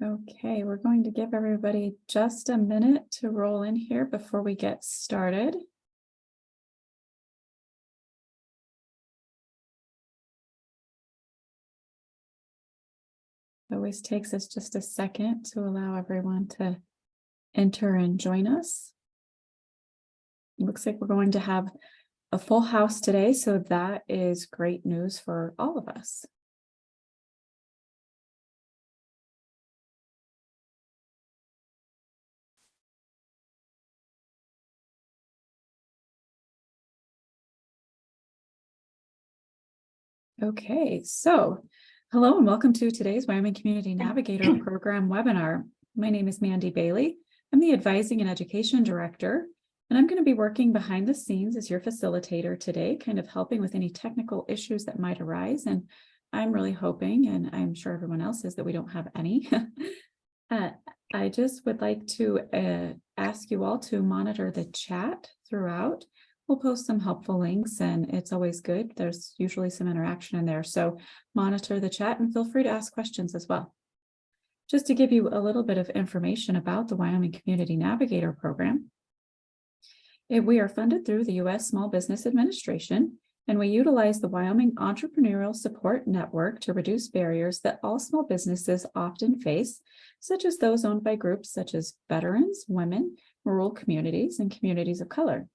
Okay, we're going to give everybody just a minute to roll in here before we get started. It always takes us just a second to allow everyone to enter and join us. It looks like we're going to have a full house today, so that is great news for all of us. Okay, so hello and welcome to today's Wyoming Community Navigator Program webinar. My name is Mandy Bailey. I'm the Advising and Education Director, and I'm going to be working behind the scenes as your facilitator today, kind of helping with any technical issues that might arise. And I'm really hoping, and I'm sure everyone else is, that we don't have any. I just would like to ask you all to monitor the chat throughout. We'll post some helpful links, and it's always good. There's usually some interaction in there. So monitor the chat and feel free to ask questions as well. Just to give you a little bit of information about the Wyoming Community Navigator Program, we are funded through the U.S. Small Business Administration, and we utilize the Wyoming Entrepreneurial Support Network to reduce barriers that all small businesses often face, such as those owned by groups such as veterans, women, rural communities, and communities of color.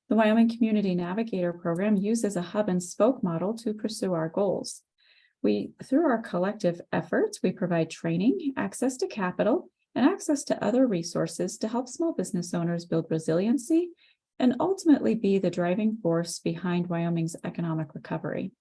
The Wyoming Community Navigator Program uses a hub and spoke model to pursue our goals. Through our collective efforts, we provide training, access to capital, and access to other resources to help small business owners build resiliency and ultimately be the driving force behind Wyoming's economic recovery.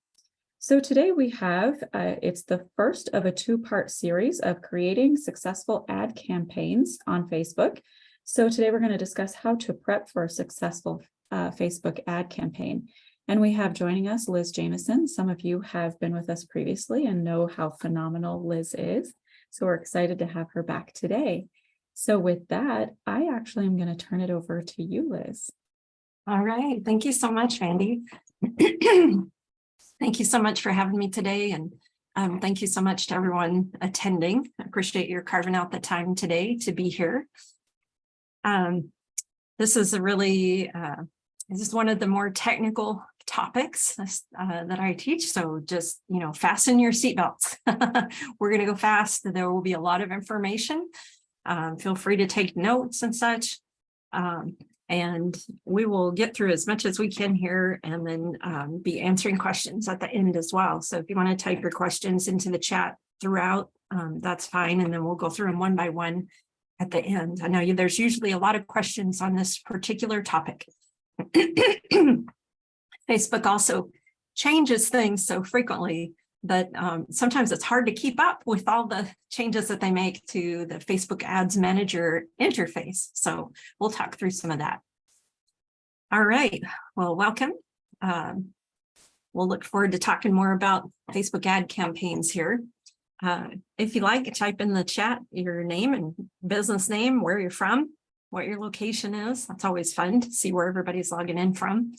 So today we have, it's the first of a two-part series of creating successful ad campaigns on Facebook. So today we're going to discuss how to prep for a successful Facebook ad campaign. And we have joining us Liz Jameson. Some of you have been with us previously and know how phenomenal Liz is. So we're excited to have her back today. So with that, I actually am going to turn it over to you, Liz. All right. Thank you so much, Mandy. Thank you so much for having me today. And thank you so much to everyone attending. I appreciate your carving out the time today to be here. This is a really, this is one of the more technical topics that I teach. So just, fasten your seatbelts. We're going to go fast. There will be a lot of information. Feel free to take notes and such. And we will get through as much as we can here and then be answering questions at the end as well. So if you want to type your questions into the chat throughout, that's fine. And then we'll go through them one by one at the end. I know there's usually a lot of questions on this particular topic. Facebook also changes things so frequently that sometimes it's hard to keep up with all the changes that they make to the Facebook Ads Manager interface. So we'll talk through some of that. All right, well, welcome. We'll look forward to talking more about Facebook ad campaigns here. If you like, type in the chat your name and business name, where you're from, what your location is. That's always fun to see where everybody's logging in from.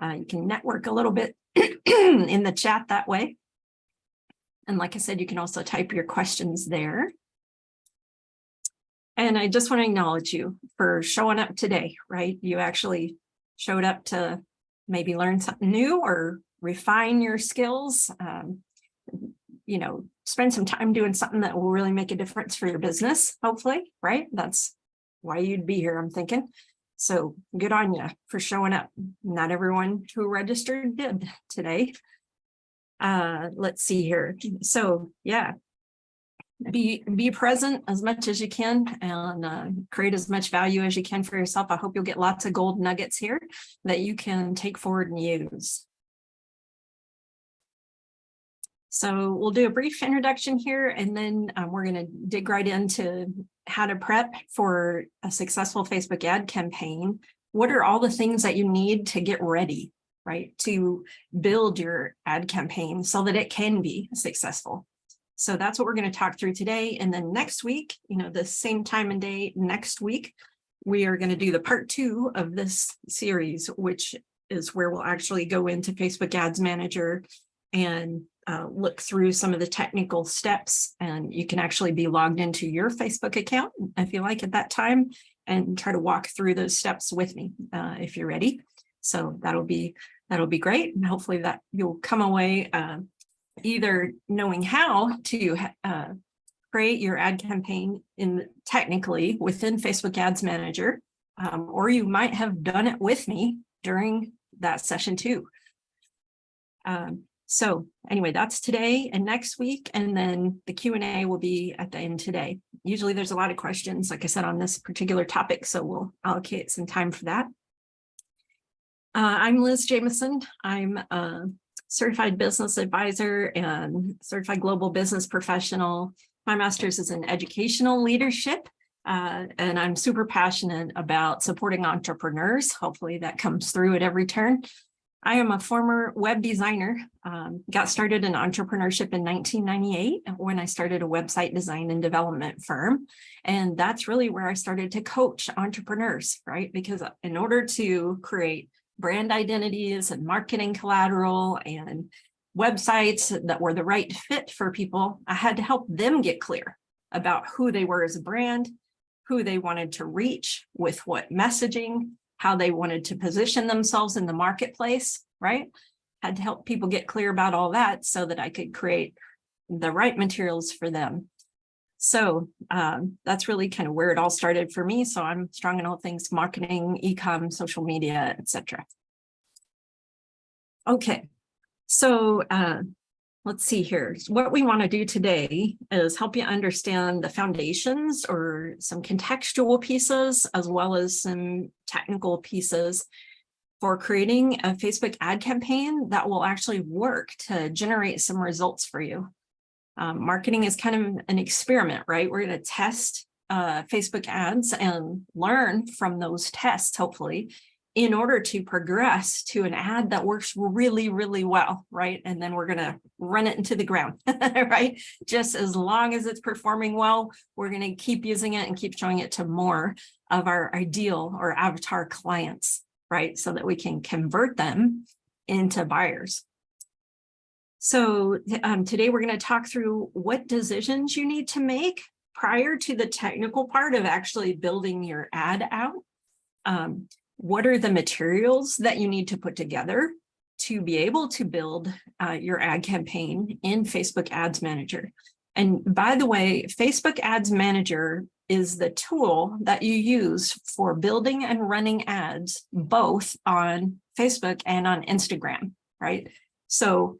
You can network a little bit in the chat that way. And like I said, you can also type your questions there. And I just want to acknowledge you for showing up today, right? You actually showed up to maybe learn something new or refine your skills, spend some time doing something that will really make a difference for your business, hopefully, right? That's why you'd be here, I'm thinking. So good on you for showing up. Not everyone who registered did today. Let's see here. So yeah, be present as much as you can and create as much value as you can for yourself. I hope you'll get lots of gold nuggets here that you can take forward and use. So we'll do a brief introduction here, and then we're going to dig right into how to prep for a successful Facebook ad campaign. What are all the things that you need to get ready, right, to build your ad campaign so that it can be successful? So that's what we're going to talk through today. And then next week, the same time and day next week, we are going to do the part 2 of this series, which is where we'll actually go into Facebook Ads Manager and look through some of the technical steps. And you can actually be logged into your Facebook account if you like at that time, and try to walk through those steps with me if you're ready. So that'll be great. And hopefully that you'll come away either knowing how to create your ad campaign technically within Facebook Ads Manager, or you might have done it with me during that session too. So anyway, that's today and next week, and then the Q&A will be at the end today. Usually there's a lot of questions, like I said, on this particular topic, so we'll allocate some time for that. I'm Liz Jamison. I'm a certified business advisor and certified global business professional. My master's is in educational leadership, and I'm super passionate about supporting entrepreneurs. Hopefully that comes through at every turn. I am a former web designer, got started in entrepreneurship in 1998 when I started a website design and development firm. And that's really where I started to coach entrepreneurs, right? Because in order to create brand identities and marketing collateral and websites that were the right fit for people, I had to help them get clear about who they were as a brand, who they wanted to reach with what messaging, how they wanted to position themselves in the marketplace, right? Had to help people get clear about all that so that I could create the right materials for them. So that's really kind of where it all started for me. So I'm strong in all things marketing, e-com, social media, etc. Okay, so let's see here. What we want to do today is help you understand the foundations or some contextual pieces, as well as some technical pieces for creating a Facebook ad campaign that will actually work to generate some results for you. Marketing is kind of an experiment, right? We're going to test Facebook ads and learn from those tests, hopefully, in order to progress to an ad that works really, really well, right? And then we're going to run it into the ground, right? Just as long as it's performing well, we're going to keep using it and keep showing it to more of our ideal or avatar clients, right? So that we can convert them into buyers. So today we're going to talk through what decisions you need to make prior to the technical part of actually building your ad out. What are the materials that you need to put together to be able to build your ad campaign in Facebook Ads Manager? And by the way, Facebook Ads Manager is the tool that you use for building and running ads, both on Facebook and on Instagram, right? So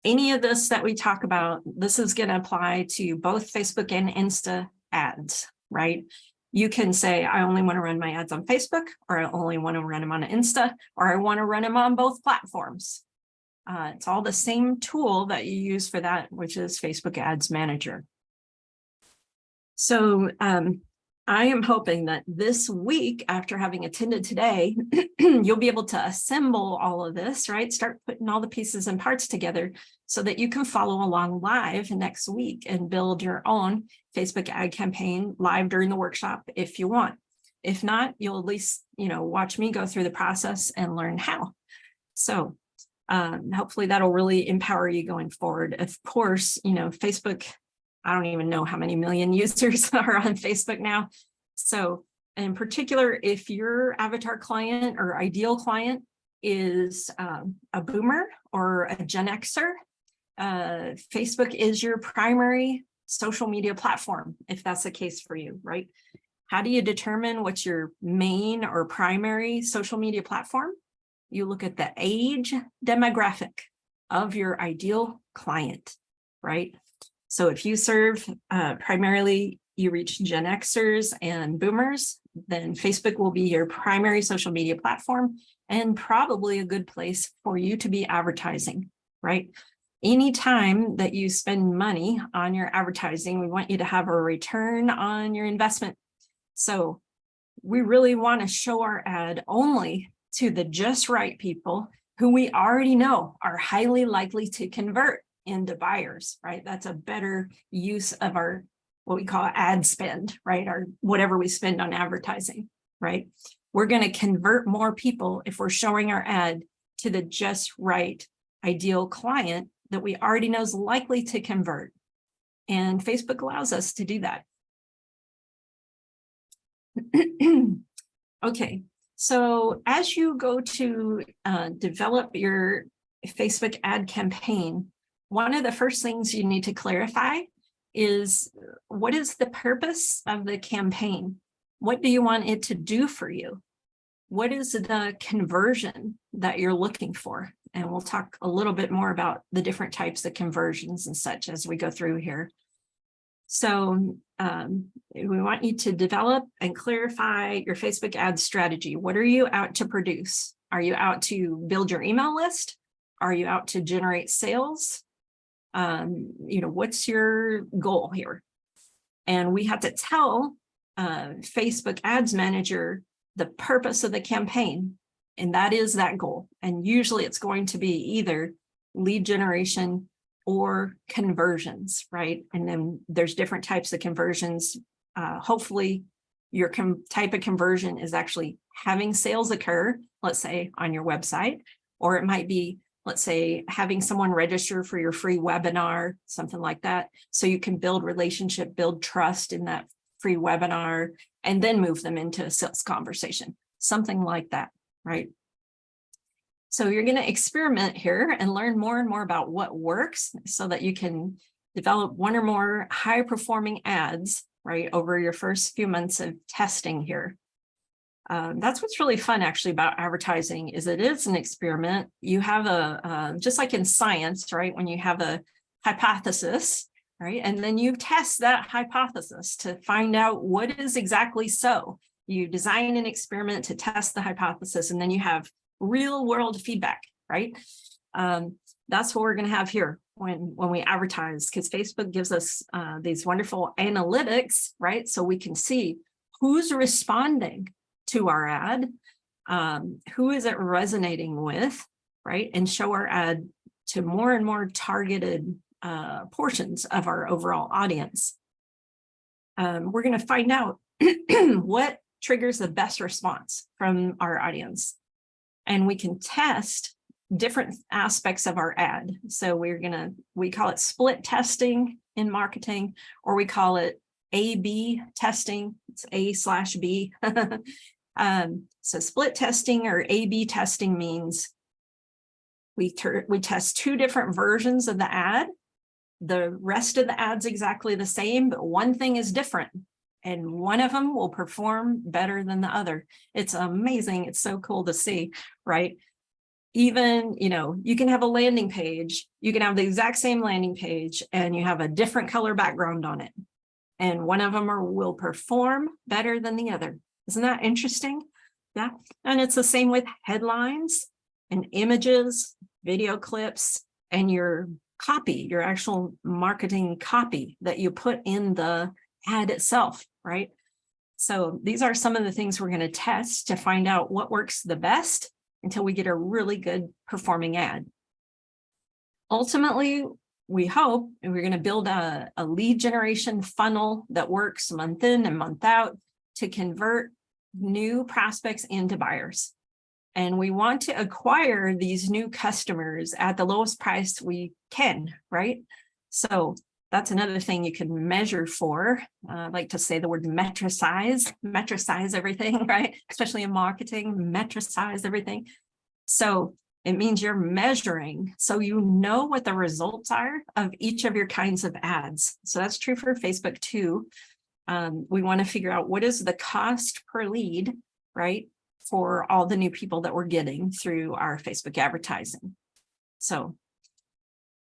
any of this that we talk about, this is going to apply to both Facebook and Insta ads, right? You can say, I only want to run my ads on Facebook, or I only want to run them on Insta, or I want to run them on both platforms. It's all the same tool that you use for that, which is Facebook Ads Manager. So I am hoping that this week, after having attended today, you'll be able to assemble all of this, right? Start putting all the pieces and parts together so that you can follow along live next week and build your own Facebook ad campaign live during the workshop if you want. If not, you'll at least, watch me go through the process and learn how. So hopefully that'll really empower you going forward. Of course, Facebook, I don't even know how many million users are on Facebook now. So in particular, if your avatar client or ideal client is a boomer or a Gen Xer, Facebook is your primary social media platform, if that's the case for you, right? How do you determine what's your main or primary social media platform? You look at the age demographic of your ideal client, right? So if you serve primarily, you reach Gen Xers and boomers, then Facebook will be your primary social media platform and probably a good place for you to be advertising, right? Anytime that you spend money on your advertising, we want you to have a return on your investment. So we really want to show our ad only to the just right people who we already know are highly likely to convert into buyers, right? That's a better use of our, what we call ad spend, right? Or whatever we spend on advertising, right? We're going to convert more people if we're showing our ad to the just right ideal client that we already know is likely to convert. And Facebook allows us to do that. Okay, so as you go to develop your Facebook ad campaign, one of the first things you need to clarify is, what is the purpose of the campaign? What do you want it to do for you? What is the conversion that you're looking for? And we'll talk a little bit more about the different types of conversions and such as we go through here. So we want you to develop and clarify your Facebook ad strategy. What are you out to produce? Are you out to build your email list? Are you out to generate sales? What's your goal here? And we have to tell Facebook Ads Manager the purpose of the campaign, and that is that goal. And usually it's going to be either lead generation or conversions, right? And then there's different types of conversions. Hopefully your type of conversion is actually having sales occur, let's say on your website, or it might be, let's say, having someone register for your free webinar, something like that. So you can build relationship, build trust in that free webinar, and then move them into a sales conversation, something like that, right? So you're going to experiment here and learn more and more about what works so that you can develop one or more high performing ads, right, over your first few months of testing here. That's what's really fun actually about advertising, is it is an experiment. You have just like in science, right, when you have a hypothesis, right, and then you test that hypothesis to find out what is exactly so. You design an experiment to test the hypothesis, and then you have real world feedback, right? That's what we're going to have here when we advertise, because Facebook gives us these wonderful analytics, right? So we can see who's responding to our ad, who is it resonating with, right? And show our ad to more and more targeted portions of our overall audience. We're going to find out what triggers the best response from our audience. And we can test different aspects of our ad. So we call it split testing in marketing, or we call it A/B testing. It's A/B. So split testing or A/B testing means we test two different versions of the ad. The rest of the ad's exactly the same, but one thing is different. And one of them will perform better than the other. It's amazing. It's so cool to see, right? Even, you can have a landing page. You can have the exact same landing page and you have a different color background on it. And one of them will perform better than the other. Isn't that interesting? Yeah. And it's the same with headlines and images, video clips, and your copy, your actual marketing copy that you put in the ad itself, right? So these are some of the things we're going to test to find out what works the best until we get a really good performing ad. Ultimately, we hope, and we're going to build a lead generation funnel that works month in and month out to convert new prospects into buyers. And we want to acquire these new customers at the lowest price we can, right? So that's another thing you can measure for. I like to say the word metricize everything, right? Especially in marketing, metricize everything. So it means you're measuring, so you know what the results are of each of your kinds of ads. So that's true for Facebook too. We want to figure out what is the cost per lead, right, for all the new people that we're getting through our Facebook advertising. So,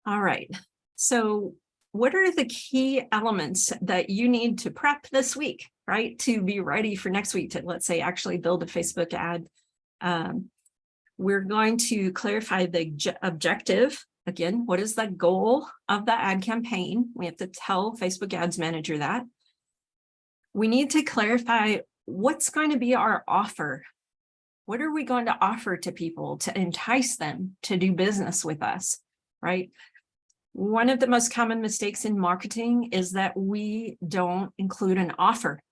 all right. So what are the key elements that you need to prep this week, right, to be ready for next week to, let's say, actually build a Facebook ad? We're going to clarify the objective. Again, what is the goal of the ad campaign? We have to tell Facebook Ads Manager that. We need to clarify what's going to be our offer. What are we going to offer to people to entice them to do business with us, right? One of the most common mistakes in marketing is that we don't include an offer.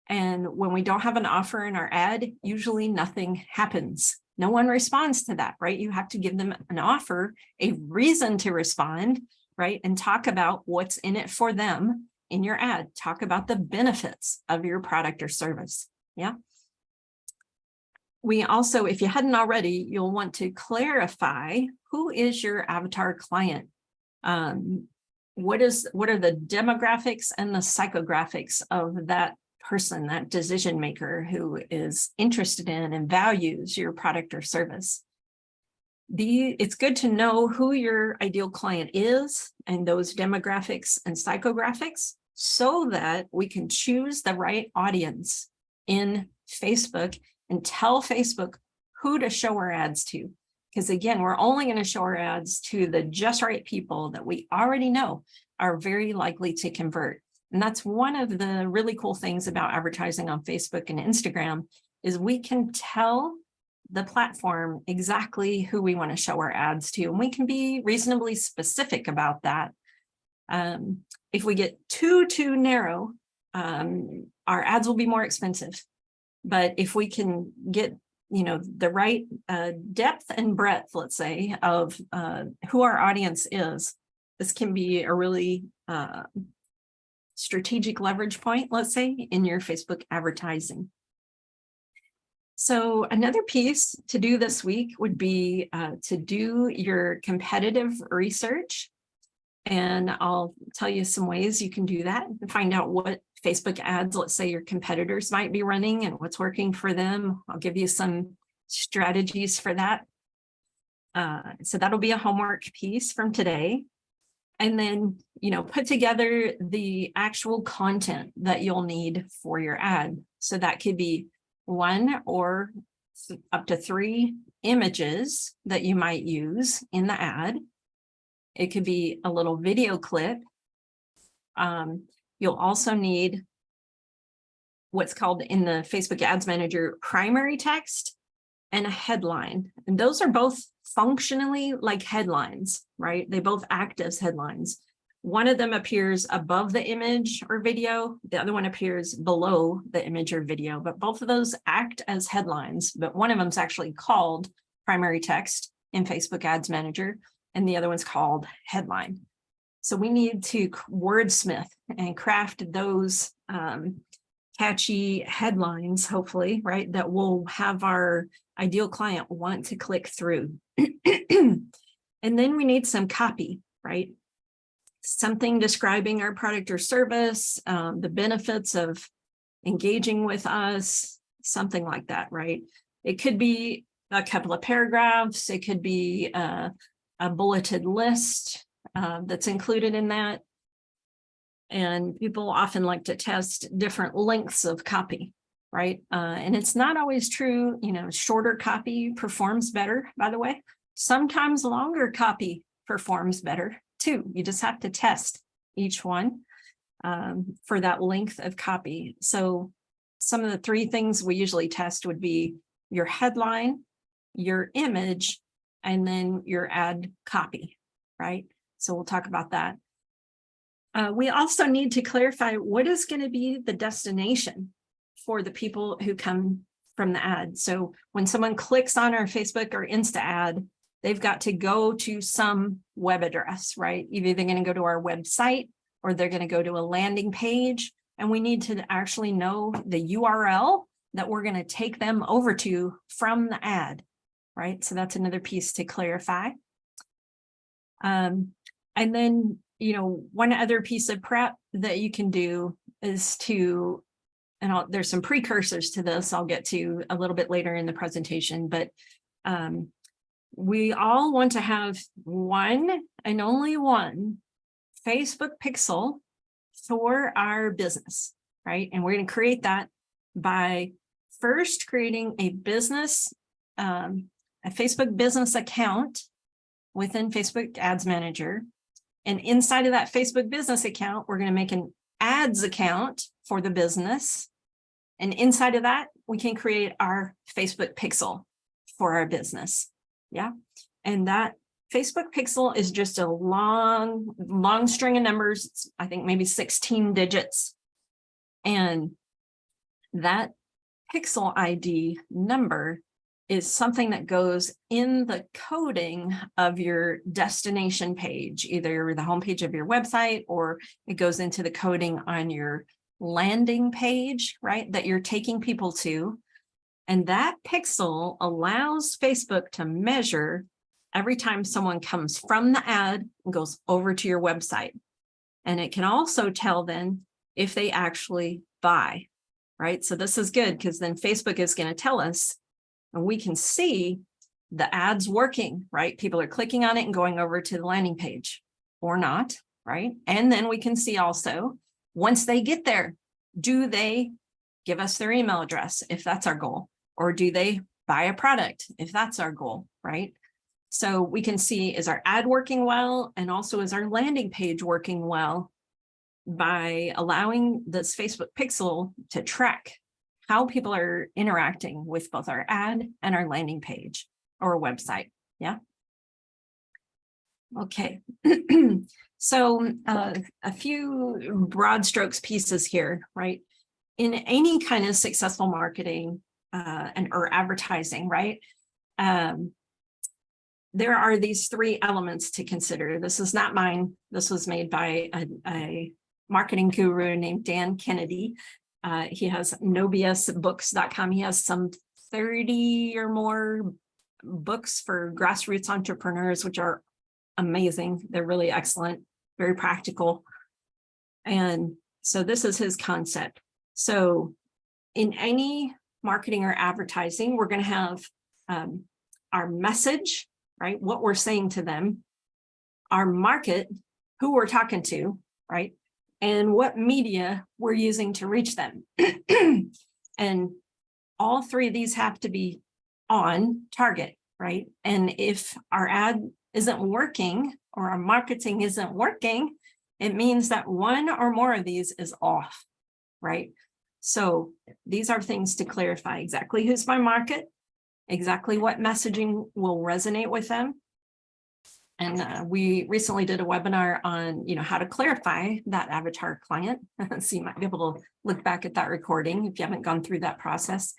And when we don't have an offer in our ad, usually nothing happens, No one responds to that, right? You have to give them an offer, a reason to respond, right? And talk about what's in it for them in your ad. Talk about the benefits of your product or service. Yeah. We also, if you hadn't already, you'll want to clarify who is your avatar client. What are the demographics and the psychographics of that person, that decision maker who is interested in and values your product or service. It's good to know who your ideal client is and those demographics and psychographics so that we can choose the right audience in Facebook and tell Facebook who to show our ads to. Because again, we're only going to show our ads to the just right people that we already know are very likely to convert. And that's one of the really cool things about advertising on Facebook and Instagram is we can tell the platform exactly who we want to show our ads to. And we can be reasonably specific about that. If we get too narrow, our ads will be more expensive. But if we can get the right depth and breadth, let's say, of who our audience is, this can be a really strategic leverage point, let's say, in your Facebook advertising. So another piece to do this week would be to do your competitive research. And I'll tell you some ways you can do that and find out what Facebook ads, let's say, your competitors might be running and what's working for them. I'll give you some strategies for that. So that'll be a homework piece from today. And then, put together the actual content that you'll need for your ad. So that could be 1 or up to 3 images that you might use in the ad. It could be a little video clip. You'll also need what's called in the Facebook Ads Manager primary text and a headline. And those are both functionally like headlines, right? They both act as headlines. One of them appears above the image or video. The other one appears below the image or video, but both of those act as headlines. But one of them is actually called primary text in Facebook Ads Manager, and the other one's called headline. So we need to wordsmith and craft those catchy headlines, hopefully, right, that will have our ideal client want to click through. And then we need some copy, right? Something describing our product or service, the benefits of engaging with us, something like that, right? It could be a couple of paragraphs. It could be a bulleted list that's included in that. And people often like to test different lengths of copy, right? And it's not always true, shorter copy performs better, by the way. Sometimes longer copy performs better too. You just have to test each one for that length of copy. So some of the 3 things we usually test would be your headline, your image, and then your ad copy, right? So we'll talk about that. We also need to clarify what is going to be the destination for the people who come from the ad. So when someone clicks on our Facebook or Insta ad, they've got to go to some web address, right? Either they're going to go to our website or they're going to go to a landing page. And we need to actually know the URL that we're going to take them over to from the ad, right? So that's another piece to clarify. And then, one other piece of prep that you can do is to, and there's some precursors to this I'll get to a little bit later in the presentation, but we all want to have one and only one Facebook pixel for our business, right? And we're going to create that by first creating a business, a Facebook business account within Facebook Ads Manager. And inside of that Facebook business account, we're going to make an ads account for the business. And inside of that, we can create our Facebook pixel for our business. Yeah. And that Facebook pixel is just a long string of numbers. It's, I think maybe 16 digits. And that pixel ID number is something that goes in the coding of your destination page, either the homepage of your website, or it goes into the coding on your landing page, right, that you're taking people to. And that pixel allows Facebook to measure every time someone comes from the ad and goes over to your website. And it can also tell then if they actually buy, right? So this is good because then Facebook is going to tell us, and we can see the ads working, right? People are clicking on it and going over to the landing page or not, right? And then we can see also, once they get there, do they give us their email address if that's our goal? Or do they buy a product if that's our goal, right? So we can see, is our ad working well? And also, is our landing page working well by allowing this Facebook pixel to track how people are interacting with both our ad and our landing page or website. Yeah. Okay. So a few broad strokes pieces here, right? In any kind of successful marketing or advertising, right? There are these three elements to consider. This is not mine. This was made by a marketing guru named Dan Kennedy. He has nobsbooks.com. He has some 30 or more books for grassroots entrepreneurs, which are amazing. They're really excellent, very practical. And so this is his concept. So in any marketing or advertising, we're going to have our message, right? What we're saying to them, our market, who we're talking to, right? And what media we're using to reach them. And all three of these have to be on target, right? And if our ad isn't working or our marketing isn't working, it means that one or more of these is off, right? So these are things to clarify exactly who's my market, exactly what messaging will resonate with them. And we recently did a webinar on, how to clarify that avatar client. So you might be able to look back at that recording if you haven't gone through that process.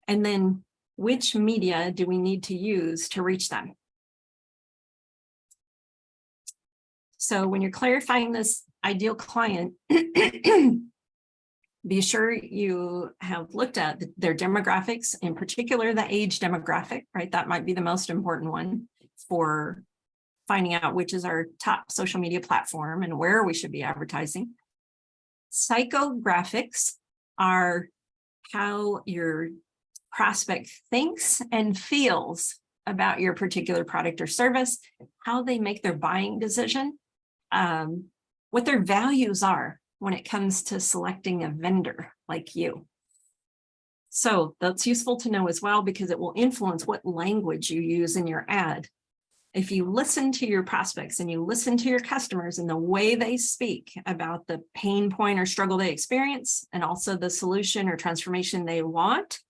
And then which media do we need to use to reach them? So when you're clarifying this ideal client, be sure you have looked at their demographics, in particular the age demographic, right? That might be the most important one for finding out which is our top social media platform and where we should be advertising. Psychographics are how your prospect thinks and feels about your particular product or service, how they make their buying decision, what their values are when it comes to selecting a vendor like you. So that's useful to know as well, because it will influence what language you use in your ad. If you listen to your prospects and you listen to your customers and the way they speak about the pain point or struggle they experience, and also the solution or transformation they want,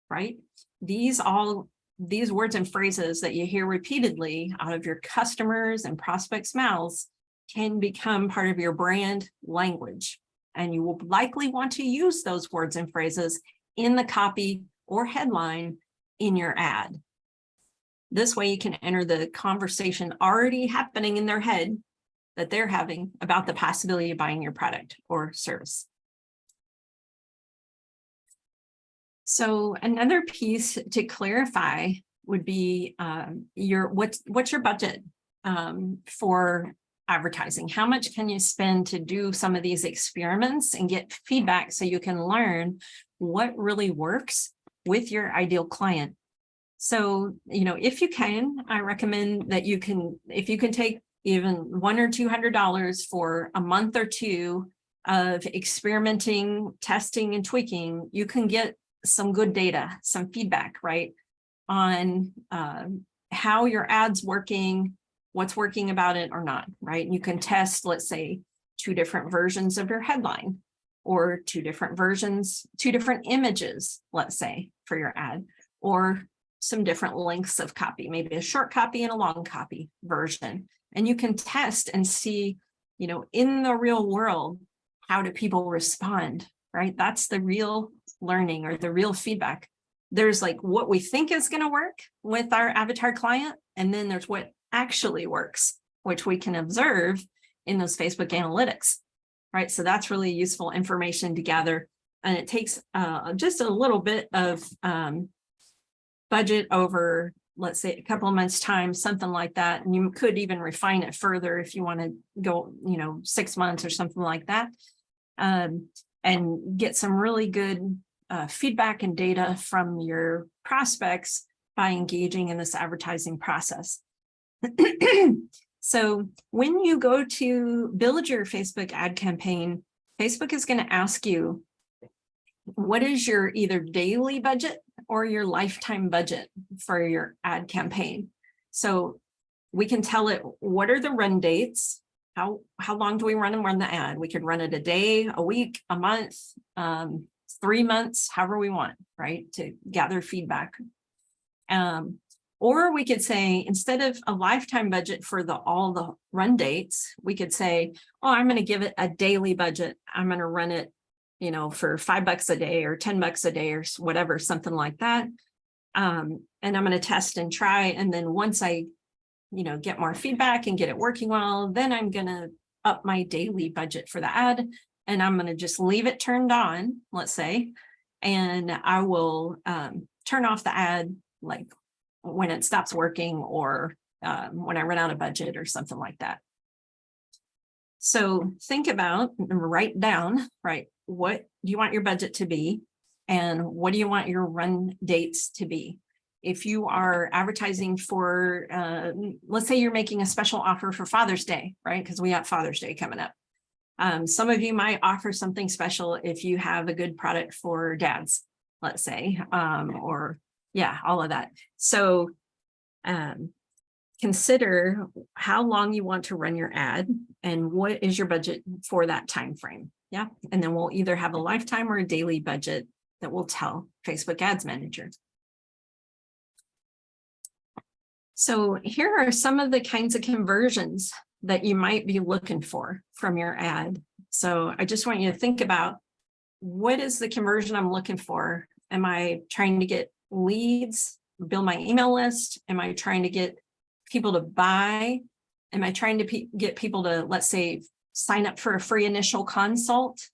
right? These words and phrases that you hear repeatedly out of your customers and prospects' mouths can become part of your brand language. And you will likely want to use those words and phrases in the copy or headline in your ad. This way you can enter the conversation already happening in their head that they're having about the possibility of buying your product or service. So another piece to clarify would be what's your budget for advertising? How much can you spend to do some of these experiments and get feedback so you can learn what really works with your ideal client? So, if you can, I recommend that if you can take even $100 or $200 for a month or two of experimenting, testing, and tweaking, you can get some good data, some feedback, right, on how your ad's working, what's working about it or not, right? And you can test, let's say, 2 different versions of your headline, or 2 different images, let's say, for your ad, or some different lengths of copy, maybe a short copy and a long copy version. And you can test and see, in the real world, how do people respond, right? That's the real learning or the real feedback there's like what we think is going to work with our avatar client, and then there's what actually works, which we can observe in those Facebook analytics, right? So that's really useful information to gather, and it takes just a little bit of budget over, let's say, a couple of months' time, something like that. And you could even refine it further if you want to go, 6 months or something like that, and get some really good feedback and data from your prospects by engaging in this advertising process. So when you go to build your Facebook ad campaign, Facebook is going to ask you, what is your either daily budget or your lifetime budget for your ad campaign? So we can tell it, what are the run dates? How long do we run the ad? We could run it a day, a week, a month, 3 months, however we want, right? To gather feedback. Or we could say, instead of a lifetime budget for all the run dates, we could say, oh, I'm going to give it a daily budget. I'm going to run it, for $5 a day or $10 a day or whatever, something like that. And I'm going to test and try. And then once I, get more feedback and get it working well, then I'm going to up my daily budget for the ad. And I'm going to just leave it turned on, let's say, and I will turn off the ad like when it stops working, or when I run out of budget or something like that. So think about and write down, right? What do you want your budget to be? And what do you want your run dates to be? If you are advertising for, let's say you're making a special offer for Father's Day, right? Because we got Father's Day coming up. Some of you might offer something special if you have a good product for dads, let's say, or yeah, all of that. So consider how long you want to run your ad and what is your budget for that time frame. Yeah. And then we'll either have a lifetime or a daily budget that will tell Facebook Ads Manager. So here are some of the kinds of conversions that you might be looking for from your ad. So I just want you to think about, what is the conversion I'm looking for? Am I trying to get leads, build my email list? Am I trying to get people to buy? Am I trying to get people to, let's say, sign up for a free initial consult?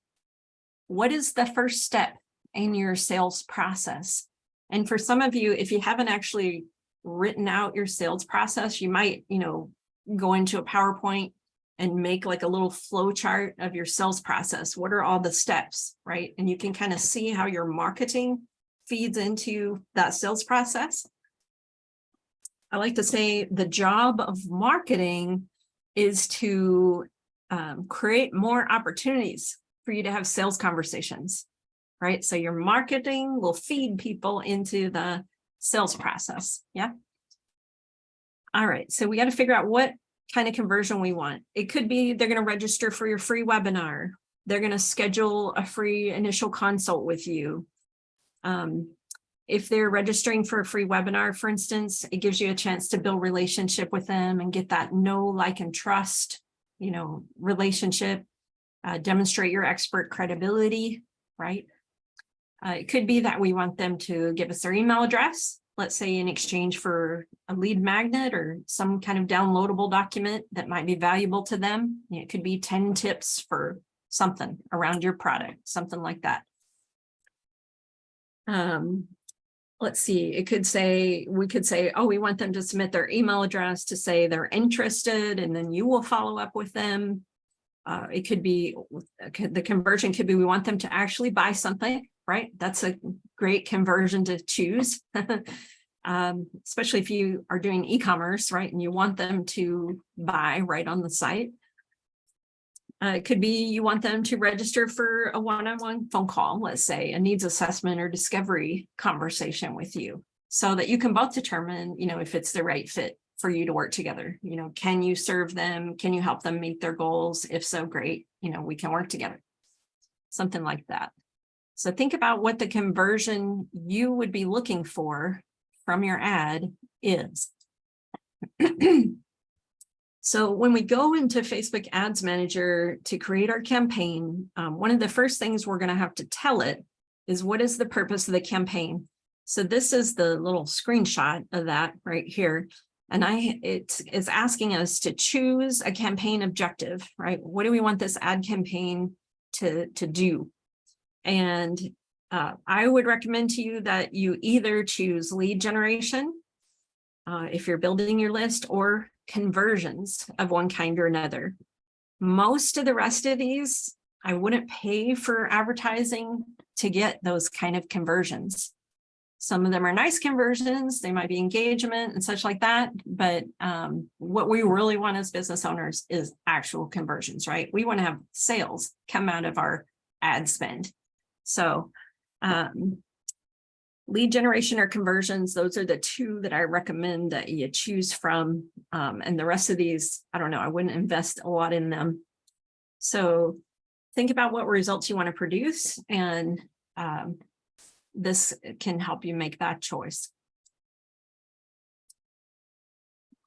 What is the first step in your sales process? And for some of you, if you haven't actually written out your sales process, you might, go into a PowerPoint and make like a little flow chart of your sales process. What are all the steps, right? And you can kind of see how your marketing feeds into that sales process. I like to say the job of marketing is to create more opportunities for you to have sales conversations, right? So your marketing will feed people into the sales process. Yeah. All right. So we got to figure out what kind of conversion we want. It could be they're going to register for your free webinar. They're going to schedule a free initial consult with you. If they're registering for a free webinar, for instance, it gives you a chance to build relationship with them and get that know, like, and trust, relationship, demonstrate your expert credibility, right? It could be that we want them to give us their email address, let's say in exchange for a lead magnet or some kind of downloadable document that might be valuable to them. It could be 10 tips for something around your product, something like that. Let's see, we could say, oh, we want them to submit their email address to say they're interested, and then you will follow up with them. It could be, the conversion could be, we want them to actually buy something, right? That's a great conversion to choose, especially if you are doing e-commerce, right? And you want them to buy right on the site. It could be you want them to register for a one-on-one phone call, let's say a needs assessment or discovery conversation with you, so that you can both determine, if it's the right fit for you to work together. Can you serve them? Can you help them meet their goals? If so, great. We can work together. Something like that. So think about what the conversion you would be looking for from your ad is. So when we go into Facebook Ads Manager to create our campaign, one of the first things we're going to have to tell it is, what is the purpose of the campaign? So this is the little screenshot of that right here. And it is asking us to choose a campaign objective, right? What do we want this ad campaign to do? And I would recommend to you that you either choose lead generation, if you're building your list, or conversions of one kind or another. Most of the rest of these, I wouldn't pay for advertising to get those kind of conversions. Some of them are nice conversions, they might be engagement and such like that, but what we really want as business owners is actual conversions, right? We want to have sales come out of our ad spend. So lead generation or conversions, those are the two that I recommend that you choose from. And the rest of these, I don't know, I wouldn't invest a lot in them. So think about what results you want to produce, and this can help you make that choice.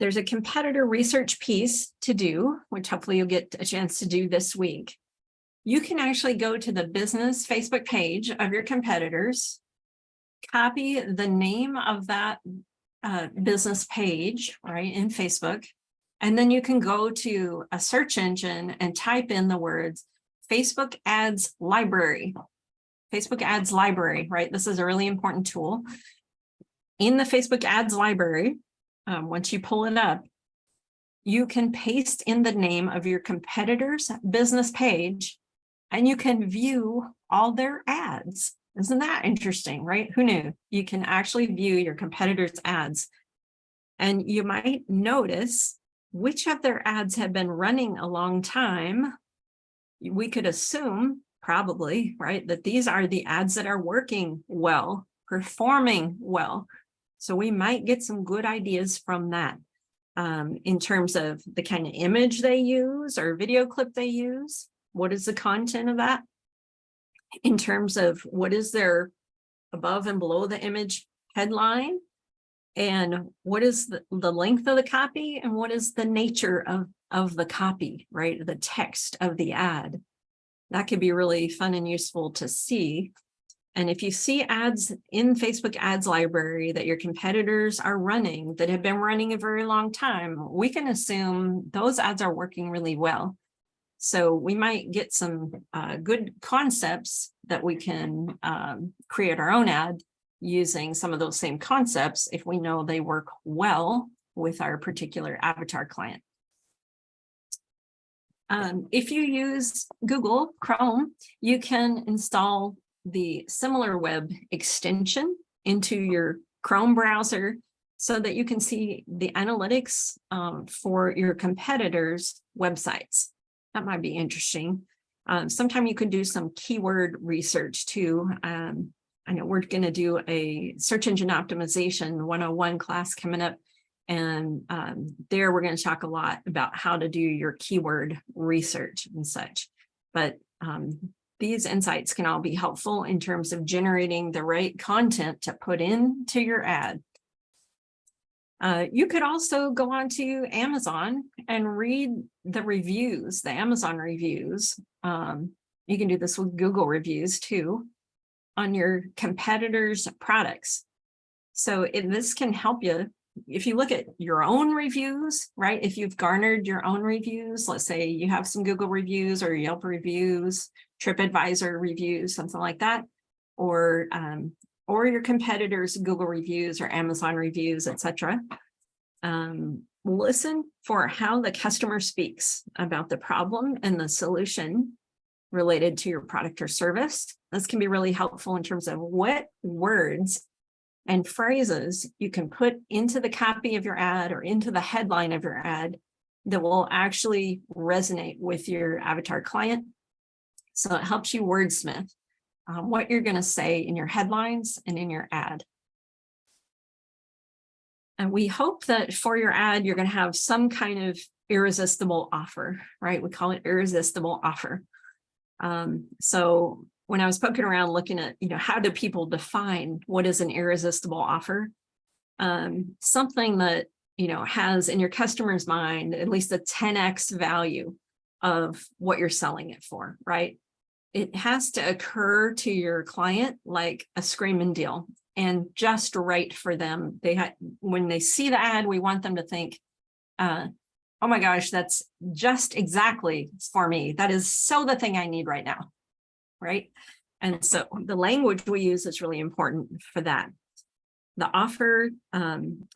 There's a competitor research piece to do, which hopefully you'll get a chance to do this week. You can actually go to the business Facebook page of your competitors, copy the name of that business page, right, in Facebook, and then you can go to a search engine and type in the words Facebook Ads Library. Facebook Ads Library, right? This is a really important tool. In the Facebook Ads Library, once you pull it up, you can paste in the name of your competitor's business page, and you can view all their ads. Isn't that interesting, right? Who knew? You can actually view your competitor's ads, and you might notice which of their ads have been running a long time. We could assume, probably, right, that these are the ads that are working well, performing well. So we might get some good ideas from that in terms of the kind of image they use or video clip they use. What is the content of that? In terms of what is their above and below the image headline, and what is the length of the copy, and what is the nature of the copy, right? The text of the ad. That could be really fun and useful to see. And if you see ads in Facebook Ads Library that your competitors are running, that have been running a very long time, we can assume those ads are working really well. So we might get some good concepts that we can create our own ad using some of those same concepts if we know they work well with our particular avatar client. If you use Google Chrome, you can install the SimilarWeb extension into your Chrome browser so that you can see the analytics for your competitors' websites. That might be interesting. Sometime you can do some keyword research too. I know we're going to do a search engine optimization 101 class coming up. And there we're going to talk a lot about how to do your keyword research and such. But these insights can all be helpful in terms of generating the right content to put into your ad. You could also go on to Amazon and read the reviews, the Amazon reviews. You can do this with Google reviews too on your competitors' products. So this can help you. If you look at your own reviews, right? If you've garnered your own reviews, let's say you have some Google reviews or Yelp reviews, TripAdvisor reviews, something like that, or your competitors' Google reviews or Amazon reviews, etc. Listen for how the customer speaks about the problem and the solution related to your product or service. This can be really helpful in terms of what words and phrases you can put into the copy of your ad or into the headline of your ad that will actually resonate with your avatar client. So it helps you wordsmith what you're going to say in your headlines and in your ad. And we hope that for your ad, you're going to have some kind of irresistible offer, right? We call it irresistible offer. So when I was poking around looking at, how do people define what is an irresistible offer? Something that, has in your customer's mind at least a 10x value of what you're selling it for, right? It has to occur to your client like a screaming deal. and just right for them. When they see the ad, we want them to think, oh my gosh, that's just exactly for me. That is so the thing I need right now, right? And so the language we use is really important for that. The offer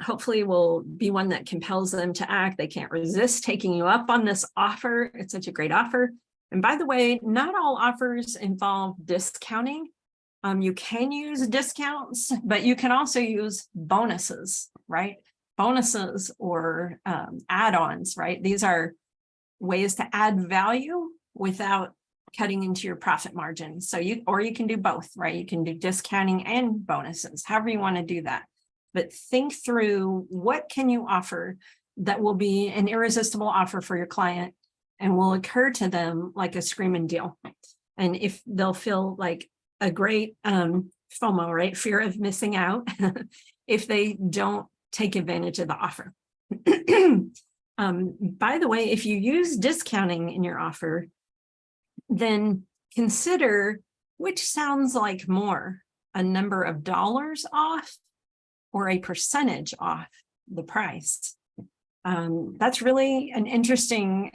hopefully will be one that compels them to act. They can't resist taking you up on this offer. It's such a great offer. And by the way, not all offers involve discounting. You can use discounts, but you can also use bonuses, right? Bonuses or add-ons, right? These are ways to add value without cutting into your profit margin. So you can do both, right? You can do discounting and bonuses, however you want to do that. But think through, what can you offer that will be an irresistible offer for your client and will occur to them like a screaming deal. And if they'll feel like a great FOMO, right? Fear of missing out, if they don't take advantage of the offer. By the way, if you use discounting in your offer, then consider which sounds like more, a number of dollars off or a percentage off the price. That's really an interesting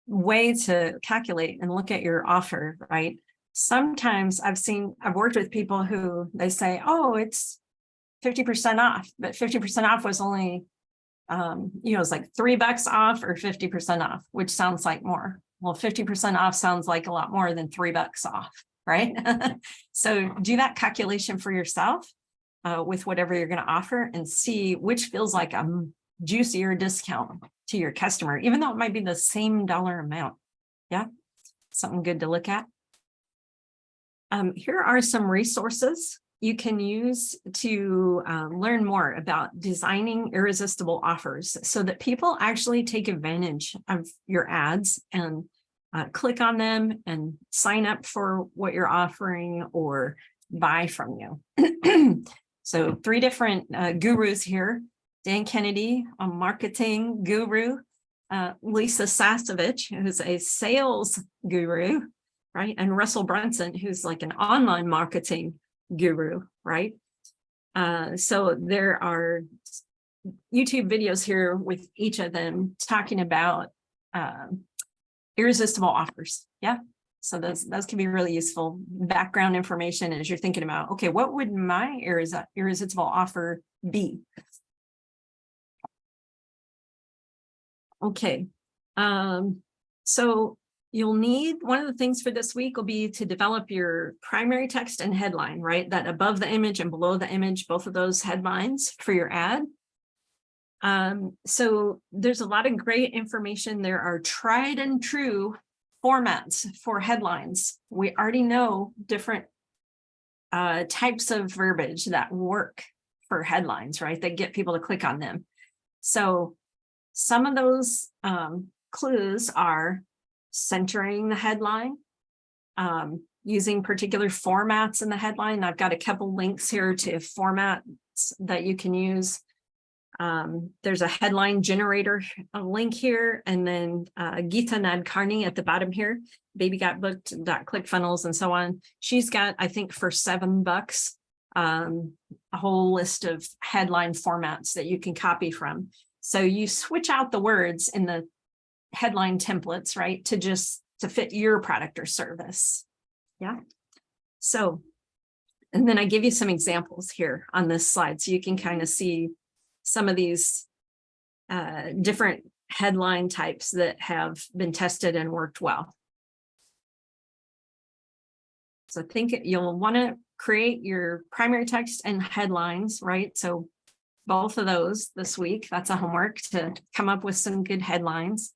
way to calculate and look at your offer, right? Sometimes I've worked with people who they say, oh, it's 50% off, but 50% off was only, it's like $3 off or 50% off, which sounds like more. Well, 50% off sounds like a lot more than $3 off, right? So do that calculation for yourself with whatever you're going to offer and see which feels like a juicier discount to your customer, even though it might be the same dollar amount. Yeah, something good to look at. Here are some resources you can use to learn more about designing irresistible offers so that people actually take advantage of your ads and click on them and sign up for what you're offering or buy from you. So 3 different gurus here: Dan Kennedy, a marketing guru, Lisa Sasevich, who's a sales guru, right? And Russell Brunson, who's like an online marketing guru, right? So there are YouTube videos here with each of them talking about irresistible offers. Yeah. So those can be really useful background information as you're thinking about, okay, what would my irresistible offer be? Okay. So you'll need, one of the things for this week will be to develop your primary text and headline, right? That above the image and below the image, both of those headlines for your ad. So there's a lot of great information. There are tried and true formats for headlines. We already know different types of verbiage that work for headlines, right? That get people to click on them. So some of those clues are centering the headline, using particular formats in the headline. I've got a couple links here to formats that you can use. There's a headline generator, a link here, and then Geeta Nadkarni at the bottom here, babygotbooked.clickfunnels and so on. She's got, I think for $7, a whole list of headline formats that you can copy from. So you switch out the words in the headline templates, right, to fit your product or service. Yeah. So, and then I give you some examples here on this slide so you can kind of see some of these different headline types that have been tested and worked well. So I think you'll want to create your primary text and headlines, right? So both of those this week, that's a homework to come up with some good headlines.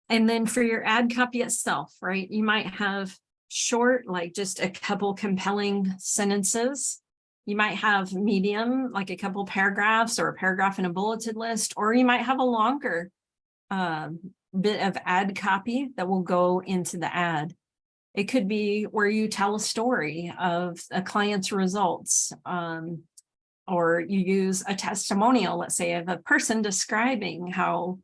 And then for your ad copy itself, right? You might have short, like just a couple compelling sentences. You might have medium, like a couple paragraphs or a paragraph in a bulleted list, or you might have a longer bit of ad copy that will go into the ad. It could be where you tell a story of a client's results, or you use a testimonial, let's say, of a person describing how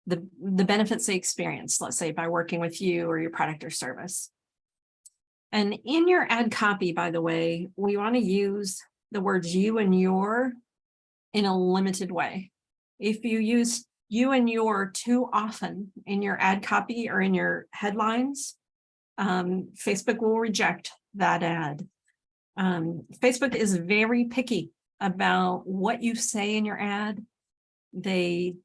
the benefits they experienced, let's say, by working with you or your product or service. And in your ad copy, by the way, we want to use the words you and your in a limited way. If you use you and your too often in your ad copy or in your headlines, Facebook will reject that ad. Facebook is very picky about what you say in your ad. They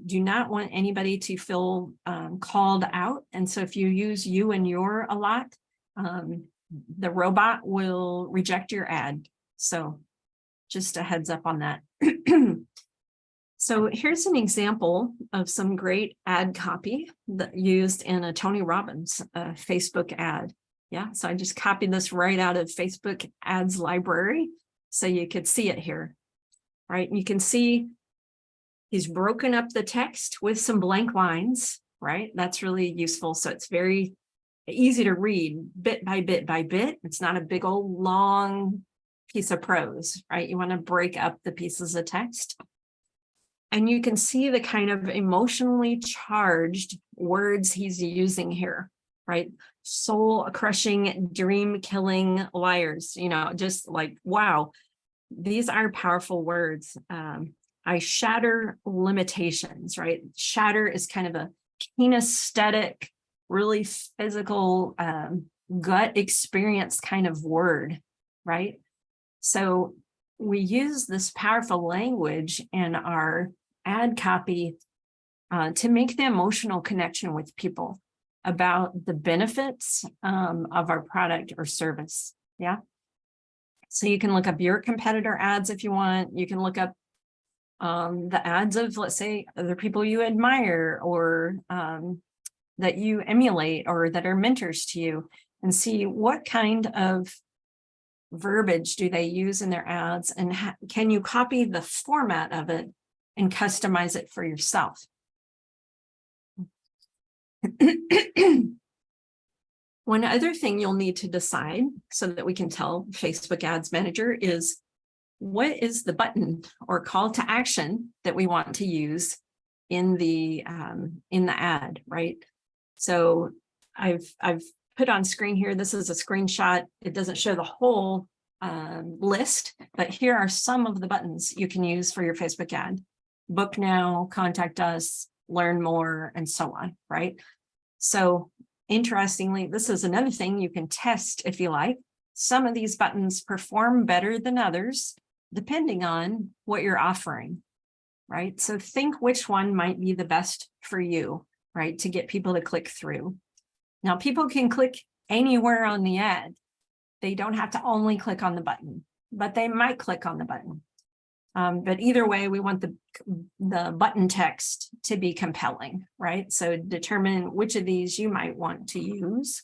do not want anybody to feel called out. And so if you use you and your a lot, the robot will reject your ad. So just a heads up on that. So here's an example of some great ad copy that used in a Tony Robbins Facebook ad. Yeah, so I just copied this right out of Facebook ads library so you could see it here, right? You can see he's broken up the text with some blank lines, right? That's really useful. So it's very easy to read bit by bit by bit. It's not a big old long piece of prose, right? You want to break up the pieces of text. And you can see the kind of emotionally charged words he's using here, right? Soul crushing, dream killing liars, you know, just like, wow, these are powerful words. I shatter limitations, right? Shatter is kind of a kinesthetic, really physical, gut experience kind of word, right? So we use this powerful language in our ad copy to make the emotional connection with people about the benefits of our product or service. Yeah. So you can look up your competitor ads if you want. You can look up the ads of, let's say, other people you admire or that you emulate or that are mentors to you, and see what kind of verbiage do they use in their ads, and can you copy the format of it and customize it for yourself. One other thing you'll need to decide so that we can tell Facebook Ads Manager is what is the button or call to action that we want to use in the ad, right? So I've put on screen here, this is a screenshot. It doesn't show the whole list, but here are some of the buttons you can use for your Facebook ad. Book now, contact us, learn more, and so on, right? So interestingly, this is another thing you can test if you like. Some of these buttons perform better than others, depending on what you're offering, right? So think which one might be the best for you, right? To get people to click through. Now, people can click anywhere on the ad. They don't have to only click on the button, but they might click on the button. But either way, we want the button text to be compelling, right? So determine which of these you might want to use.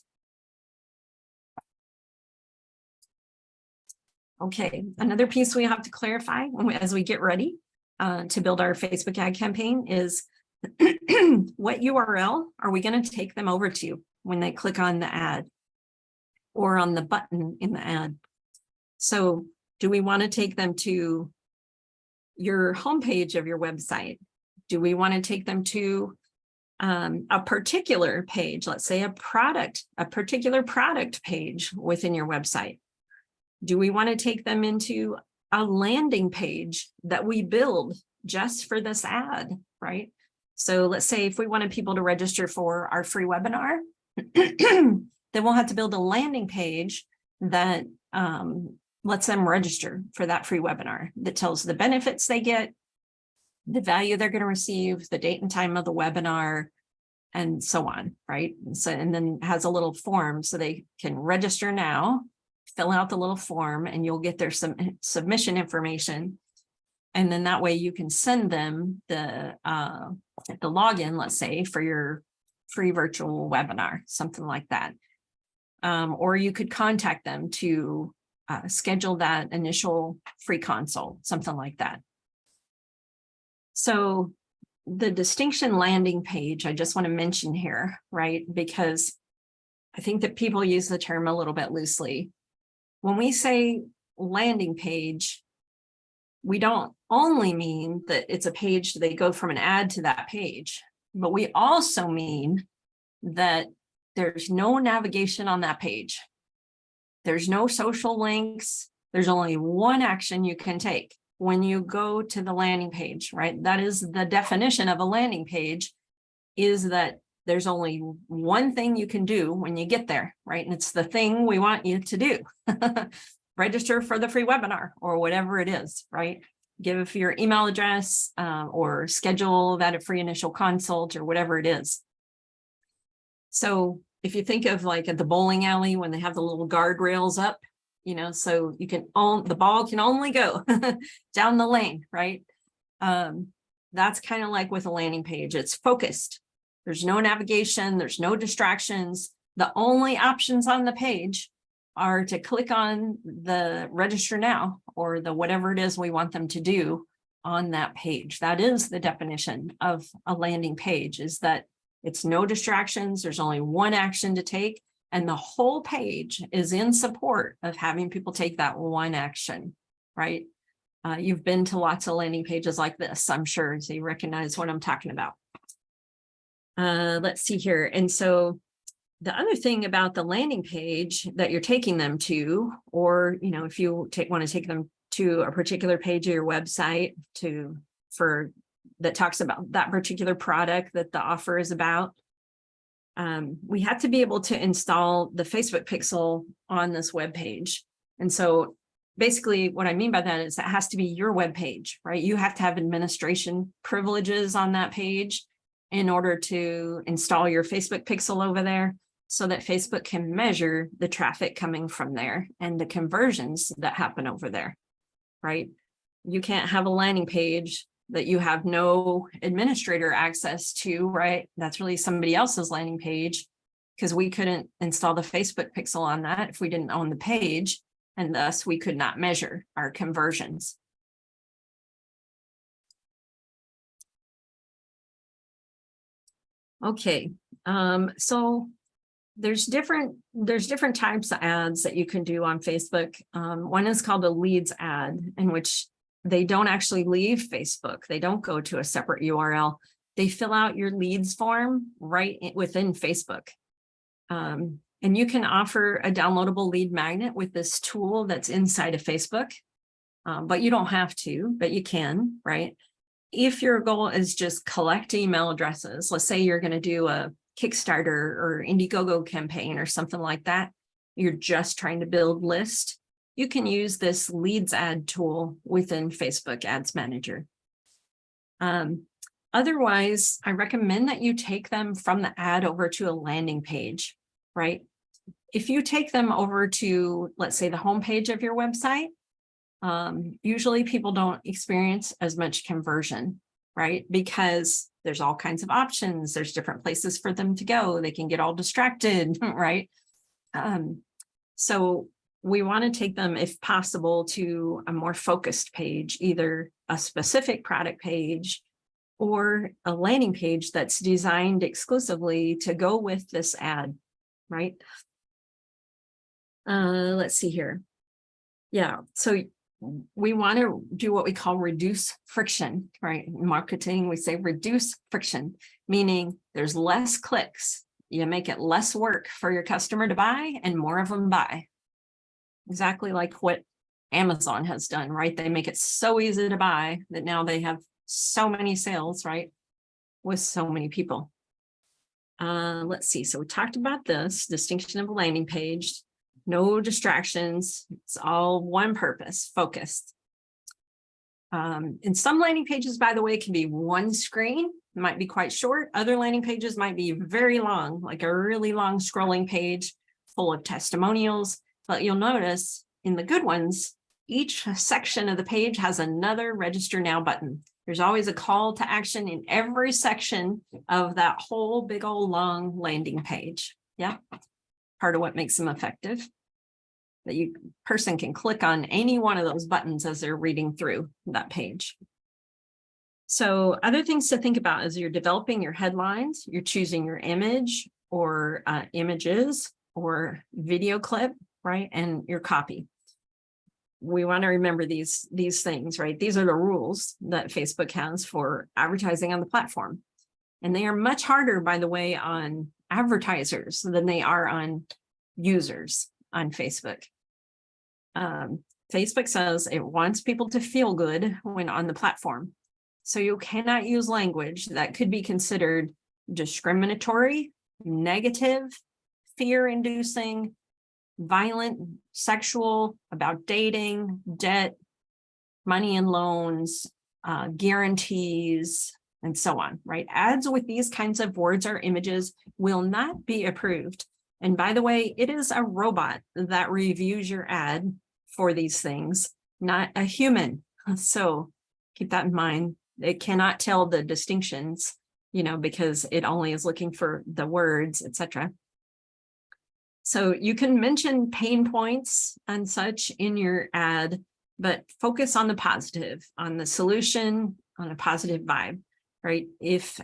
Okay, another piece we have to clarify as we get ready to build our Facebook ad campaign is what URL are we going to take them over to when they click on the ad or on the button in the ad? So do we want to take them to your homepage of your website? Do we want to take them to a particular page, let's say a particular product page within your website? Do we want to take them into a landing page that we build just for this ad, right? So let's say if we wanted people to register for our free webinar, then we'll have to build a landing page that lets them register for that free webinar, that tells the benefits they get, the value they're going to receive, the date and time of the webinar, and so on, right? So, and then has a little form so they can register now, fill out the little form, and you'll get their submission information. And then that way you can send them the login, let's say, for your free virtual webinar, something like that. Or you could contact them to schedule that initial free consult, something like that. So the distinction landing page, I just want to mention here, right? Because I think that people use the term a little bit loosely. When we say landing page, we don't only mean that it's a page that they go from an ad to that page, but we also mean that there's no navigation on that page. There's no social links. There's only one action you can take when you go to the landing page, right? That is the definition of a landing page, is that there's only one thing you can do when you get there, right? And it's the thing we want you to do. Register for the free webinar or whatever it is, right? Give your email address or schedule that a free initial consult or whatever it is. So if you think of like at the bowling alley when they have the little guardrails up, you know, so you can the ball can only go down the lane, right? That's kind of like with a landing page. It's focused. There's no navigation. There's no distractions. The only options on the page are to click on the register now or the whatever it is we want them to do on that page. That is the definition of a landing page, is that it's no distractions. There's only one action to take, and the whole page is in support of having people take that one action, right? You've been to lots of landing pages like this, I'm sure, so you recognize what I'm talking about. Let's see here. And so the other thing about the landing page that you're taking them to, or, you know, if you want to take them to a particular page of your website that talks about that particular product that the offer is about, we have to be able to install the Facebook pixel on this web page. And so basically what I mean by that is that has to be your web page, right? You have to have administration privileges on that page in order to install your Facebook pixel over there, so that Facebook can measure the traffic coming from there and the conversions that happen over there, right? You can't have a landing page that you have no administrator access to, right? That's really somebody else's landing page, because we couldn't install the Facebook pixel on that if we didn't own the page, and thus we could not measure our conversions. Okay, so there's different types of ads that you can do on Facebook. One is called a leads ad, in which they don't actually leave Facebook. They don't go to a separate URL. They fill out your leads form right within Facebook. And you can offer a downloadable lead magnet with this tool that's inside of Facebook, but you don't have to, but you can, right? If your goal is just collect email addresses, let's say you're going to do a Kickstarter or Indiegogo campaign or something like that, you're just trying to build list, you can use this leads ad tool within Facebook Ads Manager. Otherwise, I recommend that you take them from the ad over to a landing page, right? If you take them over to, let's say, the homepage of your website, usually people don't experience as much conversion, right? Because there's all kinds of options. There's different places for them to go. They can get all distracted, right? So we want to take them, if possible, to a more focused page, either a specific product page or a landing page that's designed exclusively to go with this ad, right? Let's see here. Yeah, so we want to do what we call reduce friction, right? In marketing, we say reduce friction, meaning there's less clicks. You make it less work for your customer to buy and more of them buy. Exactly like what Amazon has done, right? They make it so easy to buy that now they have so many sales, right? With so many people. Let's see. So we talked about this distinction of a landing page. No distractions. It's all one purpose, focused. And some landing pages, by the way, can be one screen. It might be quite short. Other landing pages might be very long, like a really long scrolling page full of testimonials. But you'll notice in the good ones, each section of the page has another register now button. There's always a call to action in every section of that whole big old long landing page. Yeah. Part of what makes them effective, that person can click on any one of those buttons as they're reading through that page. So other things to think about as you're developing your headlines, you're choosing your image or images or video clip, right? And your copy. We want to remember these things, right? These are the rules that Facebook has for advertising on the platform. And they are much harder, by the way, on advertisers than they are on users on Facebook. Facebook says it wants people to feel good when on the platform. So you cannot use language that could be considered discriminatory, negative, fear-inducing, violent, sexual, about dating, debt, money and loans, guarantees, and so on, right? Ads with these kinds of words or images will not be approved. And by the way, it is a robot that reviews your ad for these things, not a human. So keep that in mind. It cannot tell the distinctions, because it only is looking for the words, etc. So you can mention pain points and such in your ad, but focus on the positive, on the solution, on a positive vibe, right? If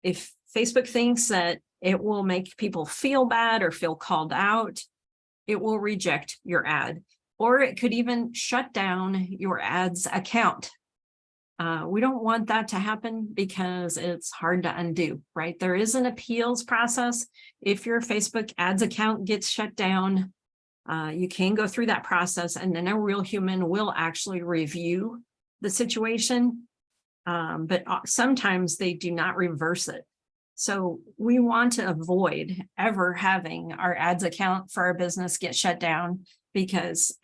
Facebook thinks that it will make people feel bad or feel called out, it will reject your ad, or it could even shut down your ad's account. We don't want that to happen because it's hard to undo, right? There is an appeals process. If your Facebook ads account gets shut down, you can go through that process, and then a real human will actually review the situation. But sometimes they do not reverse it. So we want to avoid ever having our ads account for our business get shut down, because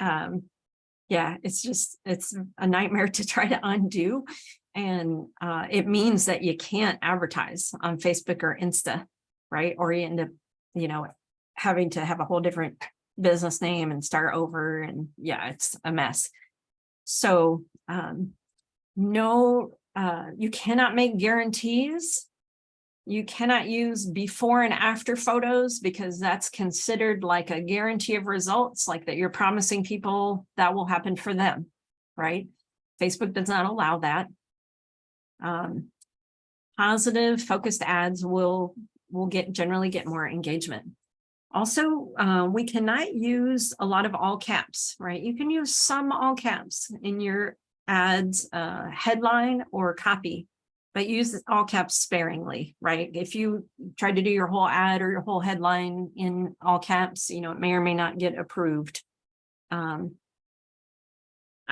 it's a nightmare to try to undo. And it means that you can't advertise on Facebook or Insta, right? Or you end up, having to have a whole different business name and start over. And it's a mess. So you cannot make guarantees. You cannot use before and after photos, because that's considered like a guarantee of results, like that you're promising people that will happen for them, right? Facebook does not allow that. Positive focused ads will generally get more engagement. Also, we cannot use a lot of all caps, right? You can use some all caps in your ads headline or copy, but use all caps sparingly, right? If you try to do your whole ad or your whole headline in all caps, it may or may not get approved. I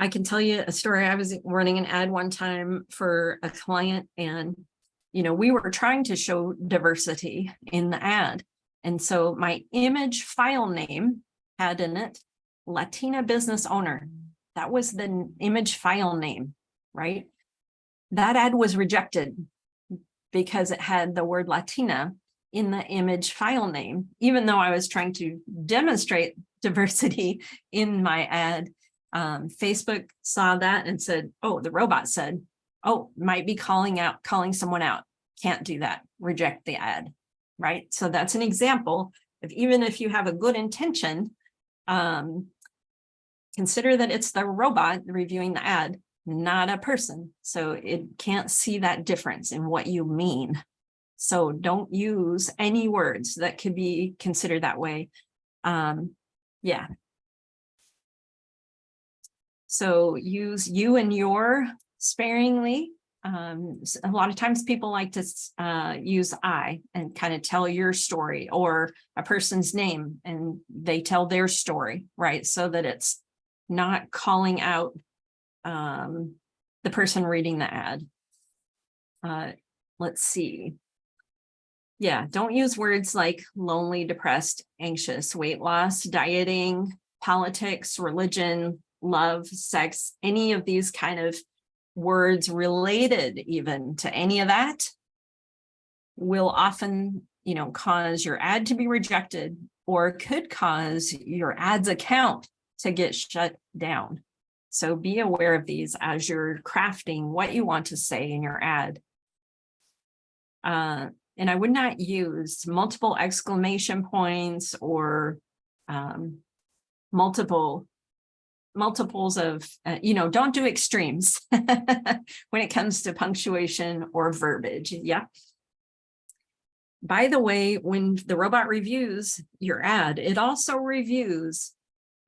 can tell you a story. I was running an ad one time for a client, and, we were trying to show diversity in the ad. And so my image file name had in it Latina business owner. That was the image file name, right? That ad was rejected because it had the word Latina in the image file name, even though I was trying to demonstrate diversity in my ad. Facebook saw that and said, oh, the robot said, oh, might be calling someone out. Can't do that. Reject the ad, right? So that's an example of, even if you have a good intention, consider that it's the robot reviewing the ad, not a person. So it can't see that difference in what you mean. So don't use any words that could be considered that way. So use you and your sparingly. A lot of times people like to use I and kind of tell your story, or a person's name and they tell their story, right? So that it's not calling out the person reading the ad. Let's see. Don't use words like lonely, depressed, anxious, weight loss, dieting, politics, religion, love, sex, any of these kind of words related even to any of that will often, cause your ad to be rejected, or could cause your ad's account to get shut down. So be aware of these as you're crafting what you want to say in your ad. And I would not use multiple exclamation points or multiples of, don't do extremes when it comes to punctuation or verbiage. Yeah. By the way, when the robot reviews your ad, it also reviews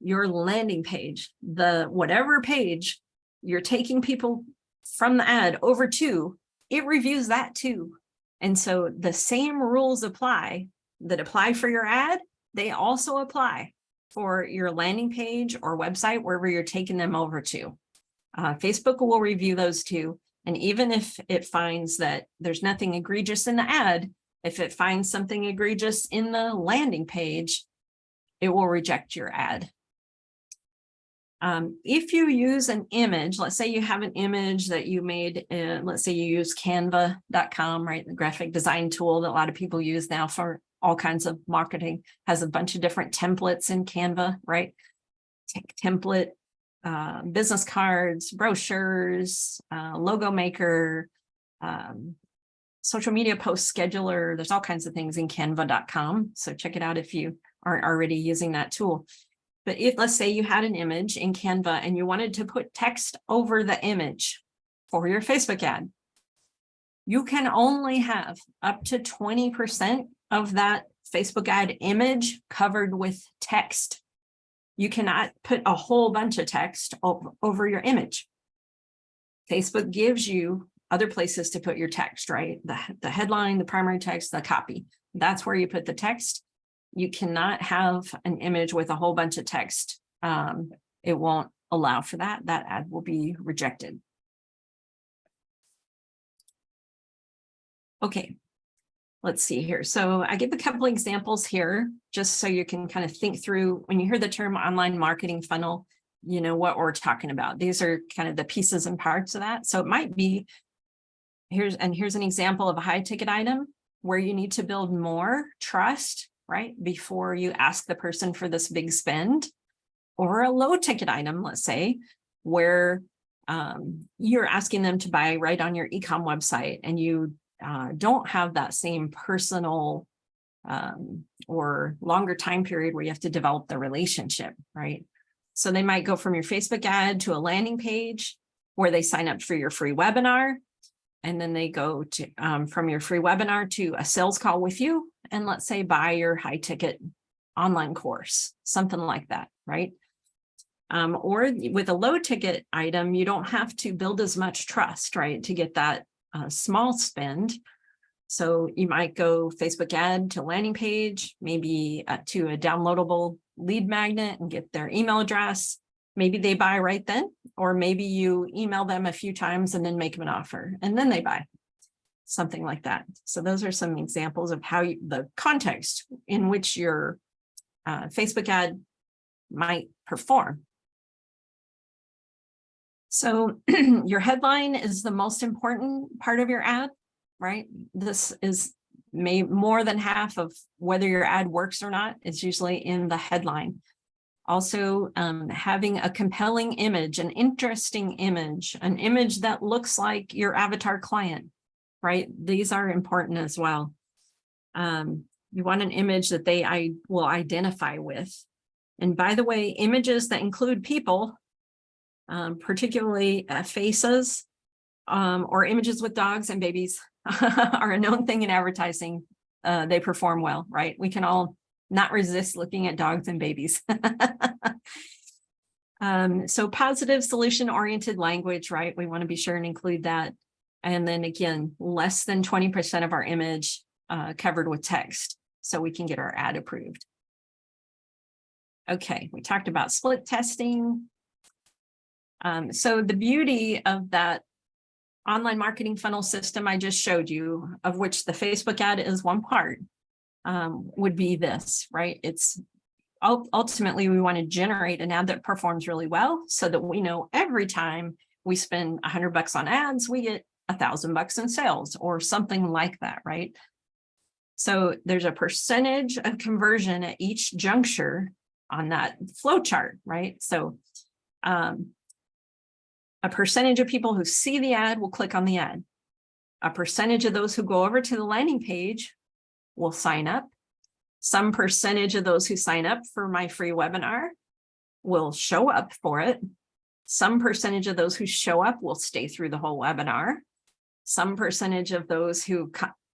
your landing page, whatever page you're taking people from the ad over to, it reviews that too. And so the same rules apply that apply for your ad, they also apply for your landing page or website, wherever you're taking them over to. Facebook will review those too. And even if it finds that there's nothing egregious in the ad, if it finds something egregious in the landing page, it will reject your ad. If you use an image, let's say you have an image that you made, let's say you use canva.com, right? The graphic design tool that a lot of people use now for all kinds of marketing, has a bunch of different templates in Canva, right? Template, business cards, brochures, logo maker, social media post scheduler. There's all kinds of things in canva.com. So check it out if you aren't already using that tool. But if, let's say you had an image in Canva and you wanted to put text over the image for your Facebook ad, you can only have up to 20% of that Facebook ad image covered with text. You cannot put a whole bunch of text over your image. Facebook gives you other places to put your text, right? The headline, the primary text, the copy. That's where you put the text. You cannot have an image with a whole bunch of text. It won't allow for that. That ad will be rejected. Okay, let's see here. So I give a couple examples here, just so you can kind of think through when you hear the term online marketing funnel, you know what we're talking about. These are kind of the pieces and parts of that. So it might be, here's an example of a high ticket item where you need to build more trust, right, before you ask the person for this big spend, or a low ticket item, let's say, where you're asking them to buy right on your e-com website and you don't have that same personal or longer time period where you have to develop the relationship, right? So they might go from your Facebook ad to a landing page where they sign up for your free webinar. And then they go to from your free webinar to a sales call with you, and let's say buy your high ticket online course, something like that, right? Or with a low ticket item, you don't have to build as much trust, right, to get that small spend. So you might go Facebook ad to landing page, maybe to a downloadable lead magnet and get their email address. Maybe they buy right then, or maybe you email them a few times and then make them an offer and then they buy, something like that. So those are some examples of how the context in which your Facebook ad might perform. So your headline is the most important part of your ad, right? This is more than half of whether your ad works or not is usually in the headline. Also, having a compelling image, an interesting image, an image that looks like your avatar client, right? These are important as well. You want an image that they will identify with. And by the way, images that include people, particularly faces, or images with dogs and babies are a known thing in advertising. They perform well, right? We can all not resist looking at dogs and babies. So positive solution-oriented language, right? We want to be sure and include that. And then again, less than 20% of our image covered with text, so we can get our ad approved. Okay, we talked about split testing. So the beauty of that online marketing funnel system I just showed you, of which the Facebook ad is one part, would be this, right? It's ultimately we want to generate an ad that performs really well so that we know every time we spend $100 on ads, we get $1,000 in sales or something like that, right? So there's a percentage of conversion at each juncture on that flow chart, right? So a percentage of people who see the ad will click on the ad. A percentage of those who go over to the landing page will sign up. Some percentage of those who sign up for my free webinar will show up for it. Some percentage of those who show up will stay through the whole webinar. Some percentage of those who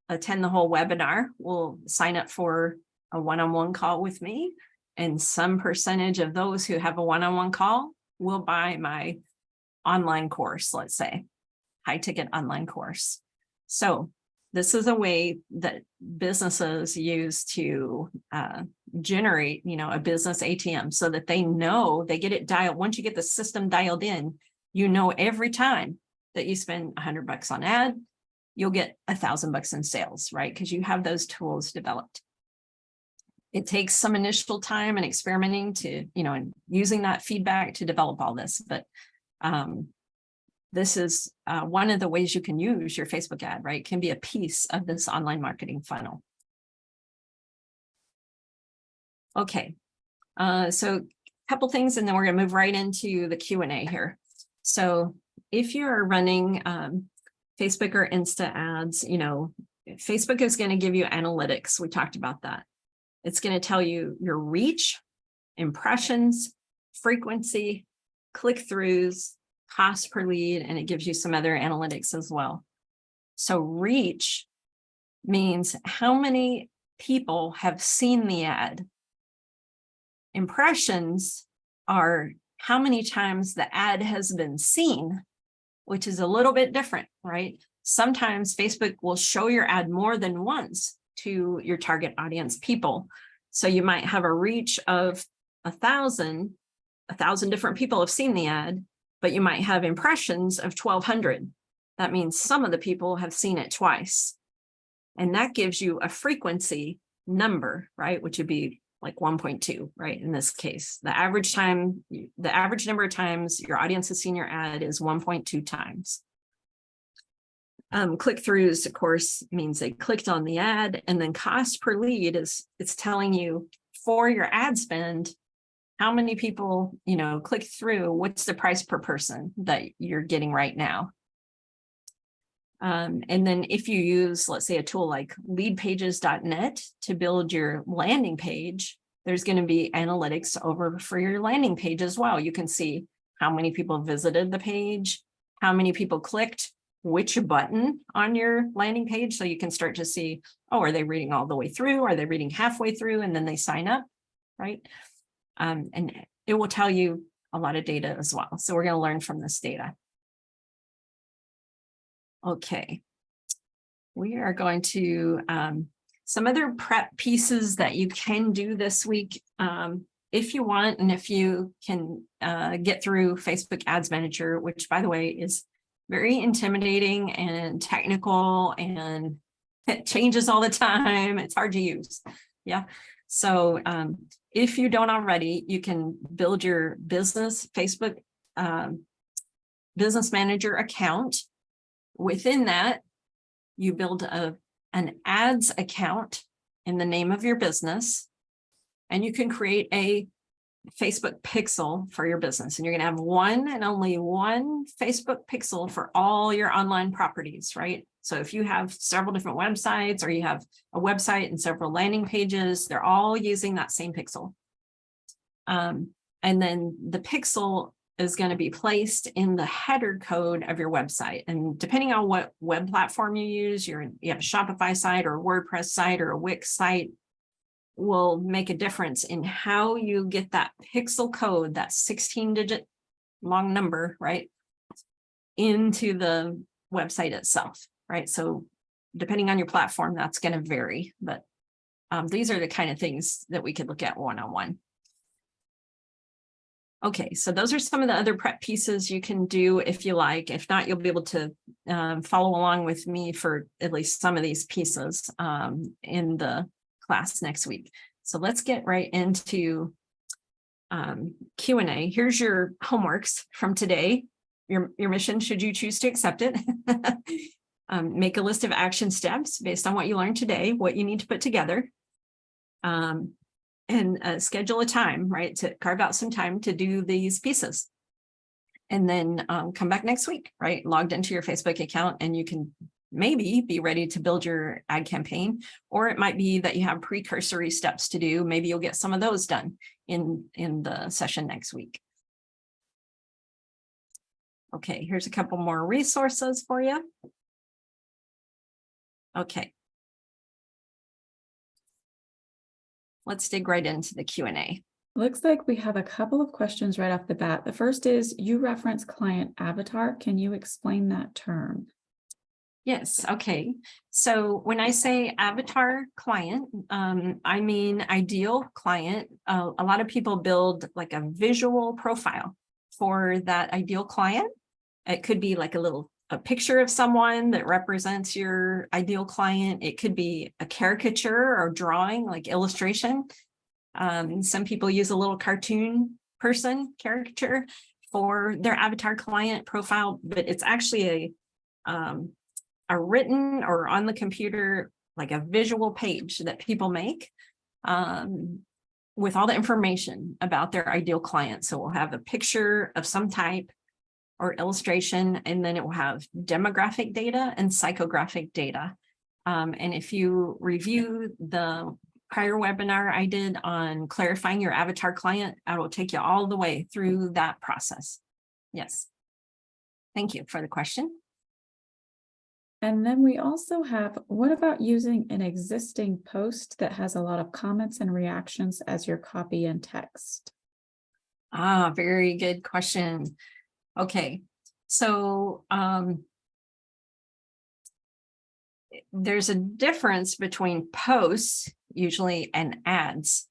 attend the whole webinar will sign up for a one-on-one call with me. And some percentage of those who have a one-on-one call will buy my online course, let's say, high ticket online course. So This is a way that businesses use to generate, a business ATM so that they know they get it dialed. Once you get the system dialed in, every time that you spend $100 on ad, you'll get $1,000 in sales, right? Because you have those tools developed. It takes some initial time and experimenting to, and using that feedback to develop all this. But this is one of the ways you can use your Facebook ad, right? It can be a piece of this online marketing funnel. Okay, so a couple things, and then we're going to move right into the Q&A here. So if you're running Facebook or Insta ads, Facebook is going to give you analytics. We talked about that. It's going to tell you your reach, impressions, frequency, click-throughs, cost per lead, and it gives you some other analytics as well. So reach means how many people have seen the ad. Impressions are how many times the ad has been seen, which is a little bit different, right? Sometimes Facebook will show your ad more than once to your target audience people. So you might have a reach of 1,000 different people have seen the ad, but you might have impressions of 1,200. That means some of the people have seen it twice. And that gives you a frequency number, right? Which would be like 1.2, right? In this case, the average number of times your audience has seen your ad is 1.2 times. Click-throughs, of course, means they clicked on the ad, and then cost per lead it's telling you for your ad spend, how many people, click through, what's the price per person that you're getting right now. And then if you use, let's say, a tool like leadpages.net to build your landing page, there's going to be analytics over for your landing page as well. You can see how many people visited the page, how many people clicked which button on your landing page. So you can start to see, oh, are they reading all the way through? Are they reading halfway through? And then they sign up, right? And it will tell you a lot of data as well. So we're going to learn from this data. Okay. We are going to some other prep pieces that you can do this week if you want, and if you can get through Facebook Ads Manager, which, by the way, is very intimidating and technical, and it changes all the time. It's hard to use. Yeah. So if you don't already, you can build your business Facebook Business Manager account. Within that, you build an ads account in the name of your business, and you can create a Facebook pixel for your business. And you're going to have one and only one Facebook pixel for all your online properties, right? So if you have several different websites, or you have a website and several landing pages, they're all using that same pixel. And then the pixel is going to be placed in the header code of your website. And depending on what web platform you use, you have a Shopify site or a WordPress site or a Wix site, will make a difference in how you get that pixel code, that 16-digit long number, right, into the website itself, right? So depending on your platform, that's going to vary, but these are the kind of things that we could look at one-on-one. Okay, so those are some of the other prep pieces you can do if you like. If not, you'll be able to follow along with me for at least some of these pieces in the class next week. So let's get right into Q&A. Here's your homeworks from today. Your mission, should you choose to accept it. Make a list of action steps based on what you learned today, what you need to put together. And schedule a time, right, to carve out some time to do these pieces. And then come back next week, right, logged into your Facebook account, and you can maybe be ready to build your ad campaign, or it might be that you have precursory steps to do. Maybe you'll get some of those done in the session next week. Okay, here's a couple more resources for you. Okay. Let's dig right into the Q&A. Looks like we have a couple of questions right off the bat. The first is, you reference client avatar. Can you explain that term? Yes, okay. So when I say avatar client, I mean ideal client. A lot of people build like a visual profile for that ideal client. It could be like a picture of someone that represents your ideal client. It could be a caricature or drawing, like illustration. Some people use a little cartoon person caricature for their avatar client profile, but it's actually a written or on the computer, like a visual page that people make with all the information about their ideal client. So we'll have a picture of some type or illustration, and then it will have demographic data and psychographic data. And if you review the prior webinar I did on clarifying your avatar client, I will take you all the way through that process. Yes. Thank you for the question. And then we also have, what about using an existing post that has a lot of comments and reactions as your copy and text? Ah, very good question. Okay, so there's a difference between posts usually and ads.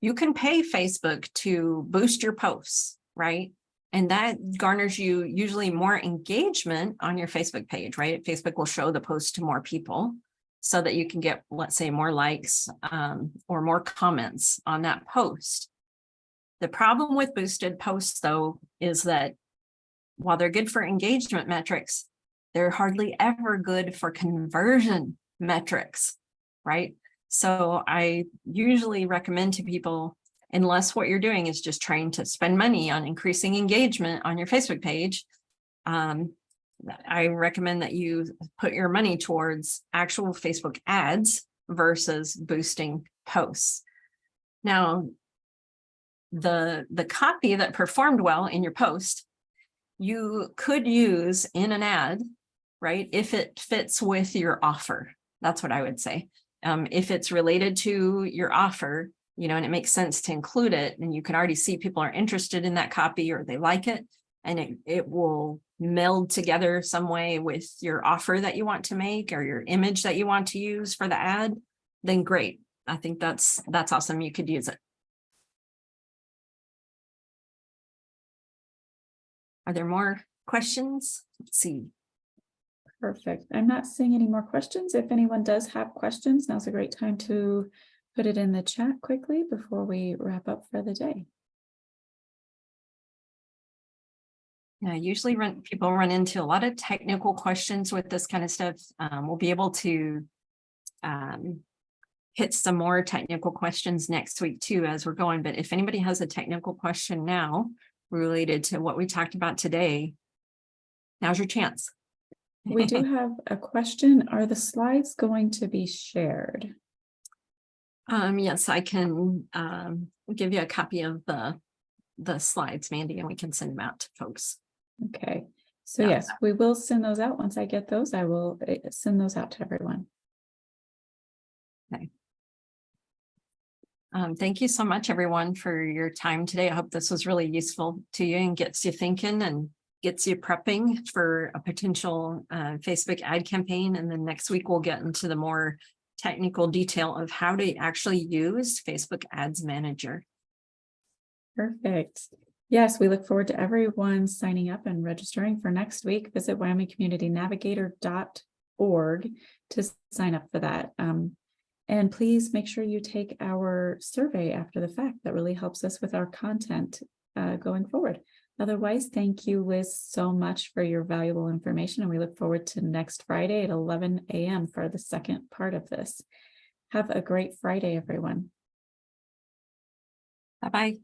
You can pay Facebook to boost your posts, right? And that garners you usually more engagement on your Facebook page, right? Facebook will show the post to more people so that you can get, let's say, more likes or more comments on that post. The problem with boosted posts, though, is that while they're good for engagement metrics, they're hardly ever good for conversion metrics, right? So I usually recommend to people, unless what you're doing is just trying to spend money on increasing engagement on your Facebook page, I recommend that you put your money towards actual Facebook ads versus boosting posts. Now, the copy that performed well in your post, you could use in an ad, right? If it fits with your offer, that's what I would say. If it's related to your offer, and it makes sense to include it, and you can already see people are interested in that copy or they like it, and it will meld together some way with your offer that you want to make or your image that you want to use for the ad, then great. I think that's awesome. You could use it. Are there more questions? Let's see. Perfect. I'm not seeing any more questions. If anyone does have questions, now's a great time to put it in the chat quickly before we wrap up for the day. Yeah, usually people run into a lot of technical questions with this kind of stuff. We'll be able to hit some more technical questions next week too as we're going. But if anybody has a technical question now related to what we talked about today, now's your chance. We do have a question. Are the slides going to be shared? Yes, I can give you a copy of the slides, Mandy, and we can send them out to folks. Okay, so Yeah. yes, we will send those out. Once I get those, I will send those out to everyone. Okay. Thank you so much, everyone, for your time today. I hope this was really useful to you and gets you thinking and gets you prepping for a potential Facebook ad campaign. And then next week, we'll get into the more technical detail of how to actually use Facebook Ads Manager. Perfect. Yes, we look forward to everyone signing up and registering for next week. Visit WyomingCommunityNavigator.org to sign up for that. And please make sure you take our survey after the fact. That really helps us with our content going forward. Otherwise, thank you, Liz, so much for your valuable information. And we look forward to next Friday at 11 a.m. for the second part of this. Have a great Friday, everyone. Bye-bye.